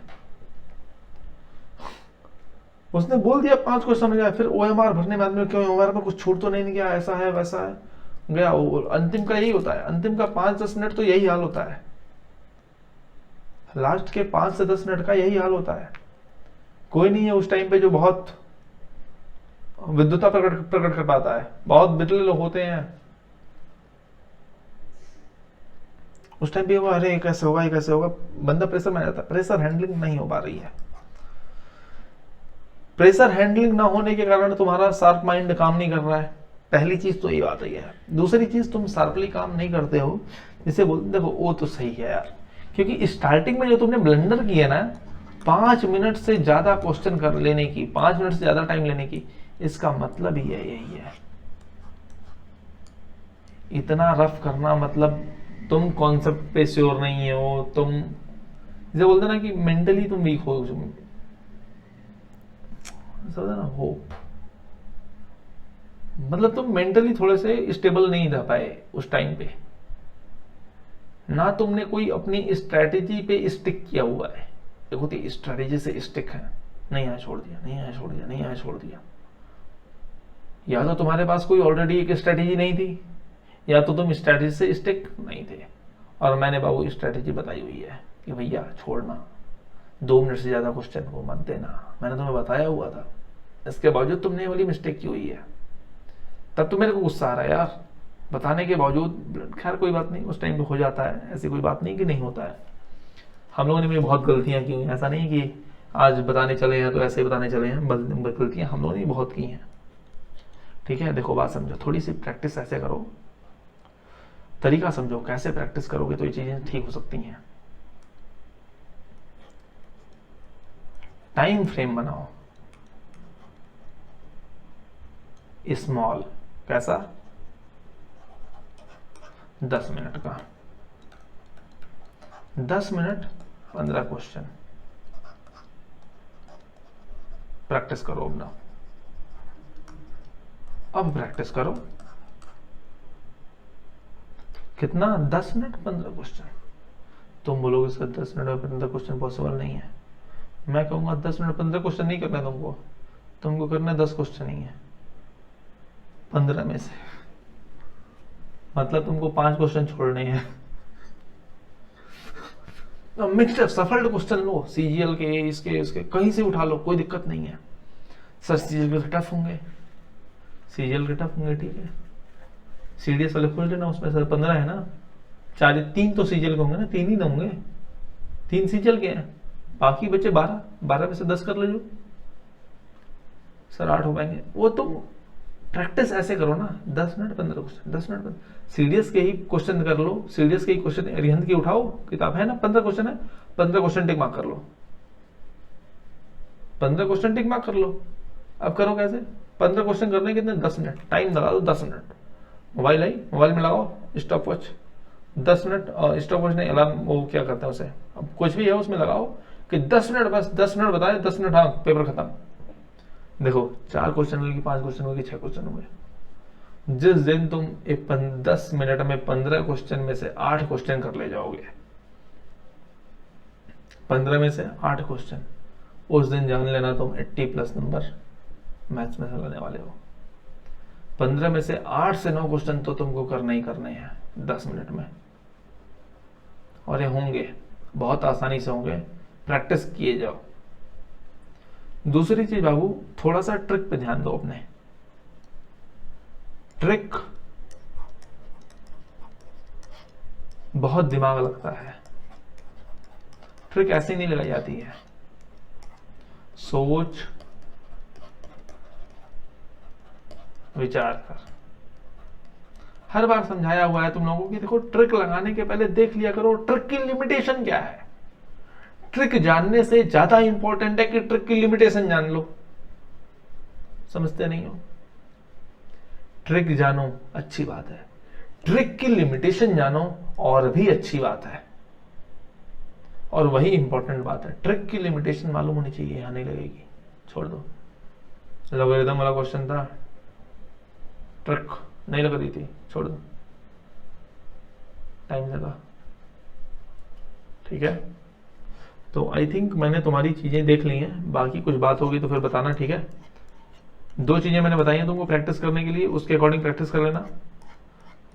S1: उसने बोल दिया 5 क्वेश्चन हो जाए, फिर OMR भरने में आदमी क्यों OMR पर कुछ छूट तो नहीं गया, ऐसा है वैसा है, गया अंतिम का यही होता है, अंतिम का 5-10 मिनट तो यही हाल होता है, लास्ट के 5 से 10 मिनट का यही हाल होता है। कोई नहीं है उस टाइम पे जो बहुत विद्वता प्रकट कर पाता है, बहुत बिरले लोग होते हैं उस टाइम पे। अरे कैसे होगा, ये कैसे होगा, बंदा प्रेशर में आ जाता है। प्रेशर हैंडलिंग नहीं हो पा रही है। प्रेशर हैंडलिंग ना होने के कारण तुम्हारा शार्प माइंड काम नहीं कर रहा है, पहली चीज तो ये बात है। दूसरी चीज, तुम शार्पली काम नहीं करते हो, जिसे बोलते देखो वो तो सही है यार, क्योंकि स्टार्टिंग में जो तुमने ब्लंडर किया ना, 5 मिनट से ज्यादा क्वेश्चन कर लेने की, 5 मिनट से ज्यादा टाइम लेने की, इसका मतलब ही यही है। इतना रफ करना मतलब तुम कॉन्सेप्ट पे श्योर नहीं हो, तुम जैसे बोलते ना कि मेंटली तुम वीक हो, ना होप, मतलब तुम मेंटली थोड़े से स्टेबल नहीं रह पाए उस टाइम पे ना, तुमने कोई अपनी स्ट्रैटेजी पे स्टिक किया हुआ है। देखो तो स्ट्रैटेजी से स्टिक है, नहीं आया छोड़ दिया, नहीं आया छोड़ दिया, नहीं आया छोड़ दिया। या तो तुम्हारे पास कोई ऑलरेडी एक स्ट्रैटेजी नहीं थी, या तो तुम स्ट्रैटेजी से स्टिक नहीं थे। और मैंने बाबू स्ट्रैटेजी बताई हुई है कि भैया छोड़ना, 2 मिनट से ज्यादा क्वेश्चन को मत देना, मैंने तुम्हें बताया हुआ था। इसके बावजूद तुमने ये वाली मिस्टेक की हुई है, तब तो मेरे को गुस्सा आ रहा है यार, बताने के बावजूद। खैर कोई बात नहीं, उस टाइम पे हो जाता है, ऐसी कोई बात नहीं कि नहीं होता है। हम लोगों ने भी बहुत गलतियां की हुई हैं, ऐसा नहीं कि आज बताने चले हैं तो ऐसे ही बताने चले हैं, गलतियां हम लोगों ने बहुत की हैं। ठीक है, देखो बात समझो, थोड़ी सी प्रैक्टिस ऐसे करो, तरीका समझो, कैसे प्रैक्टिस करोगे तो ये चीजें ठीक हो सकती हैं। टाइम फ्रेम बनाओ स्मॉल, कैसा, 10 मिनट का, 10 मिनट 15 क्वेश्चन, प्रैक्टिस करो अपना। अब प्रैक्टिस करो कितना, 10 मिनट 15 क्वेश्चन। तुम बोलोगे सर 10 मिनट में 15 क्वेश्चन पॉसिबल नहीं है, मैं कहूँगा 10 मिनट 15 क्वेश्चन नहीं करना तुमको, तुमको करना 10 क्वेश्चन ही है 15 में से, मतलब तुमको 5 क्वेश्चन छोड़ने हैं। मिक्सड सफल्ड क्वेश्चन लो, सीजीएल के इसके कहीं से उठा लो, कोई दिक्कत नहीं है सर। सीजीएल के टफ होंगे, सीजीएल के टफ होंगे, ठीक है। सीडीएस वाले खोल लेना, उसमें सर 15 है ना, 3 तो सीजीएल के होंगे ना, 3 ही ना होंगे, 3 सीजीएल के हैं, बाकी बचे 12 में से 10 कर लो जो सर 8 हो पाएंगे। वो तो प्रैक्टिस ऐसे करो ना, 10 मिनट 15 क्वेश्चन, 10 मिनट 15। सीडीएस के ही क्वेश्चन कर लो, सीडीएस के ही क्वेश्चन, अरिहंत की उठाओ किताब है ना, 15 क्वेश्चन है, 15 क्वेश्चन टिक मार्क कर लो, 15 क्वेश्चन टिक मार्क कर लो। अब करो कैसे, 15 क्वेश्चन करने कितने, 10 मिनट टाइम लगा दो, 10 मिनट। मोबाइल आई, मोबाइल में लगाओ स्टॉप वॉच, 10 मिनट, और स्टॉप वॉच नहीं, अलार्म, वो क्या करते हैं उसे, अब कुछ भी है उसमें लगाओ कि 10 मिनट, बस 10 मिनट बताए, 10 मिनट, हाँ पेपर खत्म। देखो 4 क्वेश्चन होगी, 5 क्वेश्चन होगी, 6 क्वेश्चन होंगे। जिस दिन तुम 10 मिनट में 15 क्वेश्चन में से 8 क्वेश्चन कर ले जाओगे, 15 में से 8 क्वेश्चन, उस दिन जान लेना तुम 80+ नंबर मैथ्स में से लाने वाले हो। 15 में से 8 से 9 क्वेश्चन तो तुमको करने ही करने हैं 10 मिनट में, और ये होंगे, बहुत आसानी से होंगे, प्रैक्टिस किए जाओ। दूसरी चीज बाबू, थोड़ा सा ट्रिक पे ध्यान दो अपने। ट्रिक बहुत दिमाग लगता है, ट्रिक ऐसे नहीं लगाई जाती है। सोच विचार कर, हर बार समझाया हुआ है तुम लोगों की, देखो ट्रिक लगाने के पहले देख लिया करो ट्रिक की लिमिटेशन क्या है। ट्रिक जानने से ज्यादा इंपॉर्टेंट है कि ट्रिक की लिमिटेशन जान लो। समझते नहीं हो? ट्रिक जानो अच्छी बात है, ट्रिक की लिमिटेशन जानो और भी अच्छी बात है, और वही इंपॉर्टेंट बात है। ट्रिक की लिमिटेशन मालूम होनी चाहिए, यहां नहीं लगेगी, छोड़ दो। लॉगरिथम वाला क्वेश्चन था, ट्रिक नहीं लग रही थी, छोड़ दो, टाइम लगा, ठीक है। तो आई थिंक मैंने तुम्हारी चीजें देख ली हैं, बाकी कुछ बात होगी तो फिर बताना, ठीक है। 2 चीजें मैंने बताई हैं तुमको प्रैक्टिस करने के लिए, उसके अकॉर्डिंग प्रैक्टिस कर लेना।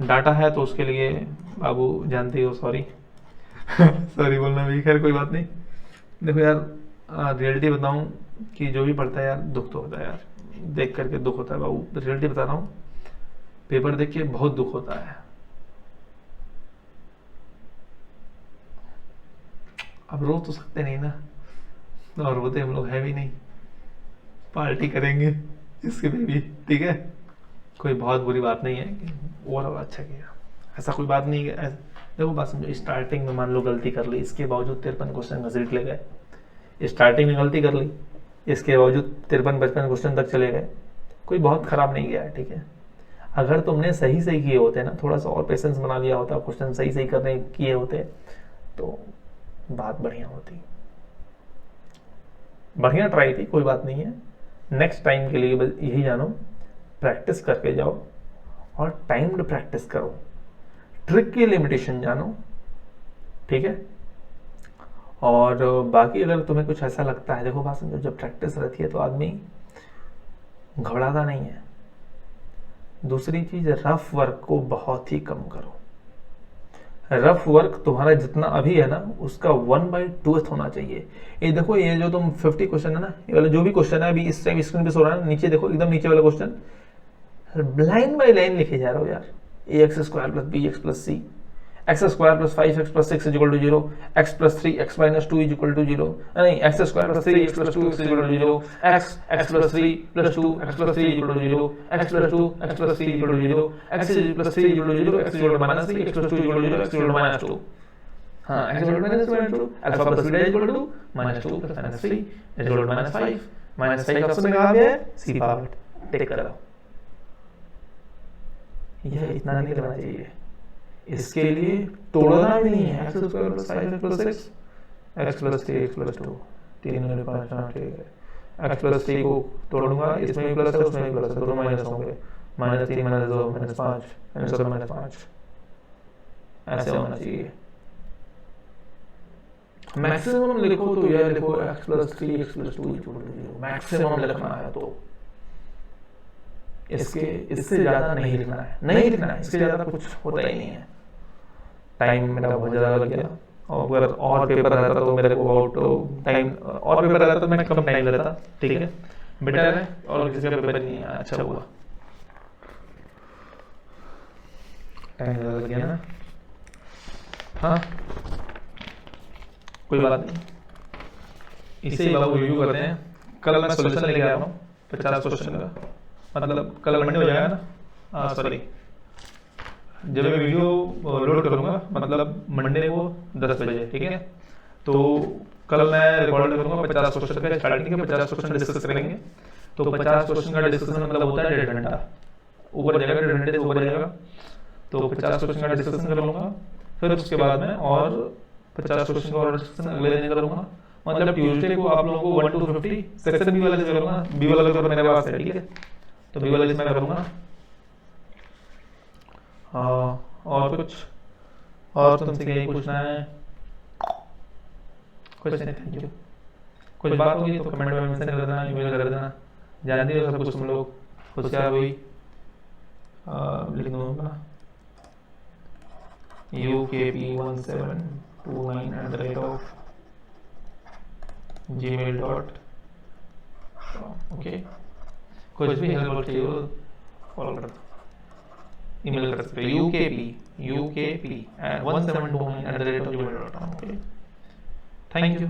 S1: डाटा है तो उसके लिए बाबू जानते हो, सॉरी सॉरी बोलना भी, खैर कोई बात नहीं। देखो यार, रियलिटी बताऊं कि जो भी पढ़ता है यार, दुख तो होता है यार, देख करके दुख होता है बाबू, रियलिटी बता रहा हूँ, पेपर देख के बहुत दुख होता है। अब रो तो सकते नहीं ना, और रोते हम लोग है भी नहीं, पार्टी करेंगे इसके लिए भी, ठीक है। कोई बहुत बुरी बात नहीं है कि ओवरऑल अच्छा किया, ऐसा कोई बात नहीं है। देखो बात समझो, स्टार्टिंग में मान लो गलती कर ली, इसके बावजूद 53 क्वेश्चन घसीट ले गए। स्टार्टिंग में गलती कर ली, इसके बावजूद 53-55 क्वेश्चन तक चले गए, कोई बहुत खराब नहीं गया है, ठीक है। अगर तुमने सही सही किए होते ना, थोड़ा सा और पेशेंस बना लिया होता, क्वेश्चन सही सही करने किए होते, तो बात बढ़िया होती। बढ़िया ट्राई थी, कोई बात नहीं है। नेक्स्ट टाइम के लिए बस यही जानो, प्रैक्टिस करके जाओ और टाइम्ड प्रैक्टिस करो, ट्रिक की लिमिटेशन जानो, ठीक है। और बाकी अगर तुम्हें कुछ ऐसा लगता है, देखो बात समझो, जब प्रैक्टिस रहती है तो आदमी घबराता नहीं है। दूसरी चीज, रफ वर्क को बहुत ही कम करो। रफ वर्क तुम्हारा जितना अभी है ना, उसका 1/2 होना चाहिए। ये देखो, ये जो तुम 50 क्वेश्चन है ना, ये वाला जो भी क्वेश्चन है अभी इस टाइम स्क्रीन पे सो रहा है, नीचे देखो, एकदम नीचे वाला क्वेश्चन, लाइन बाय लाइन लिखे जा रहा हो यार। ax² + bx + c, x² + 5x + 6 = 0, x + 3x - 2 = 0, नहीं, x² + 3x + 2x = 0, x + 3 + 2 x + 3 = 0, x + 2 x + 3 = 0, x + 3 = 0, x = -3, x + 2 = 0, x = -2। हाँ, x = -2, alpha + beta = -2 + -3 = -5, -5 ऑप्शन में कहाँ पे है, सी पार्ट, टिक करो। यह इतना नहीं करना चाहिए, इसके लिए तोड़ना भी नहीं है। x² + 5x + 6, x + 3 x + 2, 3 और 5, हाँ ठीक है। x + 3 को तोड़ूंगा, इसमें भी प्लस है उसमें भी प्लस है, दोनों माइनस होंगे, -3 -2 -5 -5, ऐसे होना चाहिए। मैक्सिमम लिखो तो यह लिखो x+3 x+2 मैक्सिमम लिखना है। तो इससे ज्यादा नहीं लिखना है, नहीं लिखना है, इससे ज्यादा कुछ होता ही नहीं है। टाइम मेरा बहुत ज्यादा लग गया, और अगर और पेपर रहता तो मेरे को अबाउट टाइम, और पेपर रहता तो मैं कम टाइम लेता, ठीक है, बेटर है। और किसी का पेपर नहीं है, अच्छा हुआ, टाइम ज्यादा लग गया ना। हाँ कोई बात नहीं, इसे ही बाबू रिव्यू करते हैं। कल मैं सोल्यूशन लेके आया हूँ 50 क्वेश्चन का, मतलब कल मंडे हो जाएगा ना, सॉरी जब मैं वीडियो लोड करूँगा मतलब मंडे को 10 बजे, ठीक है। तो कल मैं रिकॉर्ड करूँगा 50 क्वेश्चन का, स्टार्टिंग के 50 क्वेश्चन डिस्कस करेंगे। तो 50 क्वेश्चन का डिस्कशन मतलब होता है 1.5 घंटा, ऊपर जाएगा, 1.5 घंटे से ऊपर जाएगा। तो 50 क्वेश्चन का डिस्कशन कर लूँगा, फिर उसके बाद में और 50 क्वेश्चन का और डिस्कशन अगले दिन करूँगा। मतलब ट्यूसडे को आप लोगों को 1 to 50 सेक्शन बी वाले से करूँगा, बी वाला पेपर मेरे पास है, ठीक है। तो बी वाले से मैं करूँगा। हाँ और कुछ, और तुमसे यही पूछना है? कुछ नहीं, थैंक यू। कुछ बात होगी तो कमेंट में मेंशन कर देना, ईमेल कर देना, जानते हो सब कुछ तुम लोग, होशियार हुई लिख दूँगा ukp1729@gmail.com। ओके, कुछ भी हेल्प चाहिए हो कॉल कर, ईमेल कर सकते हो ukp1729@gmail.com। Okay, thank you.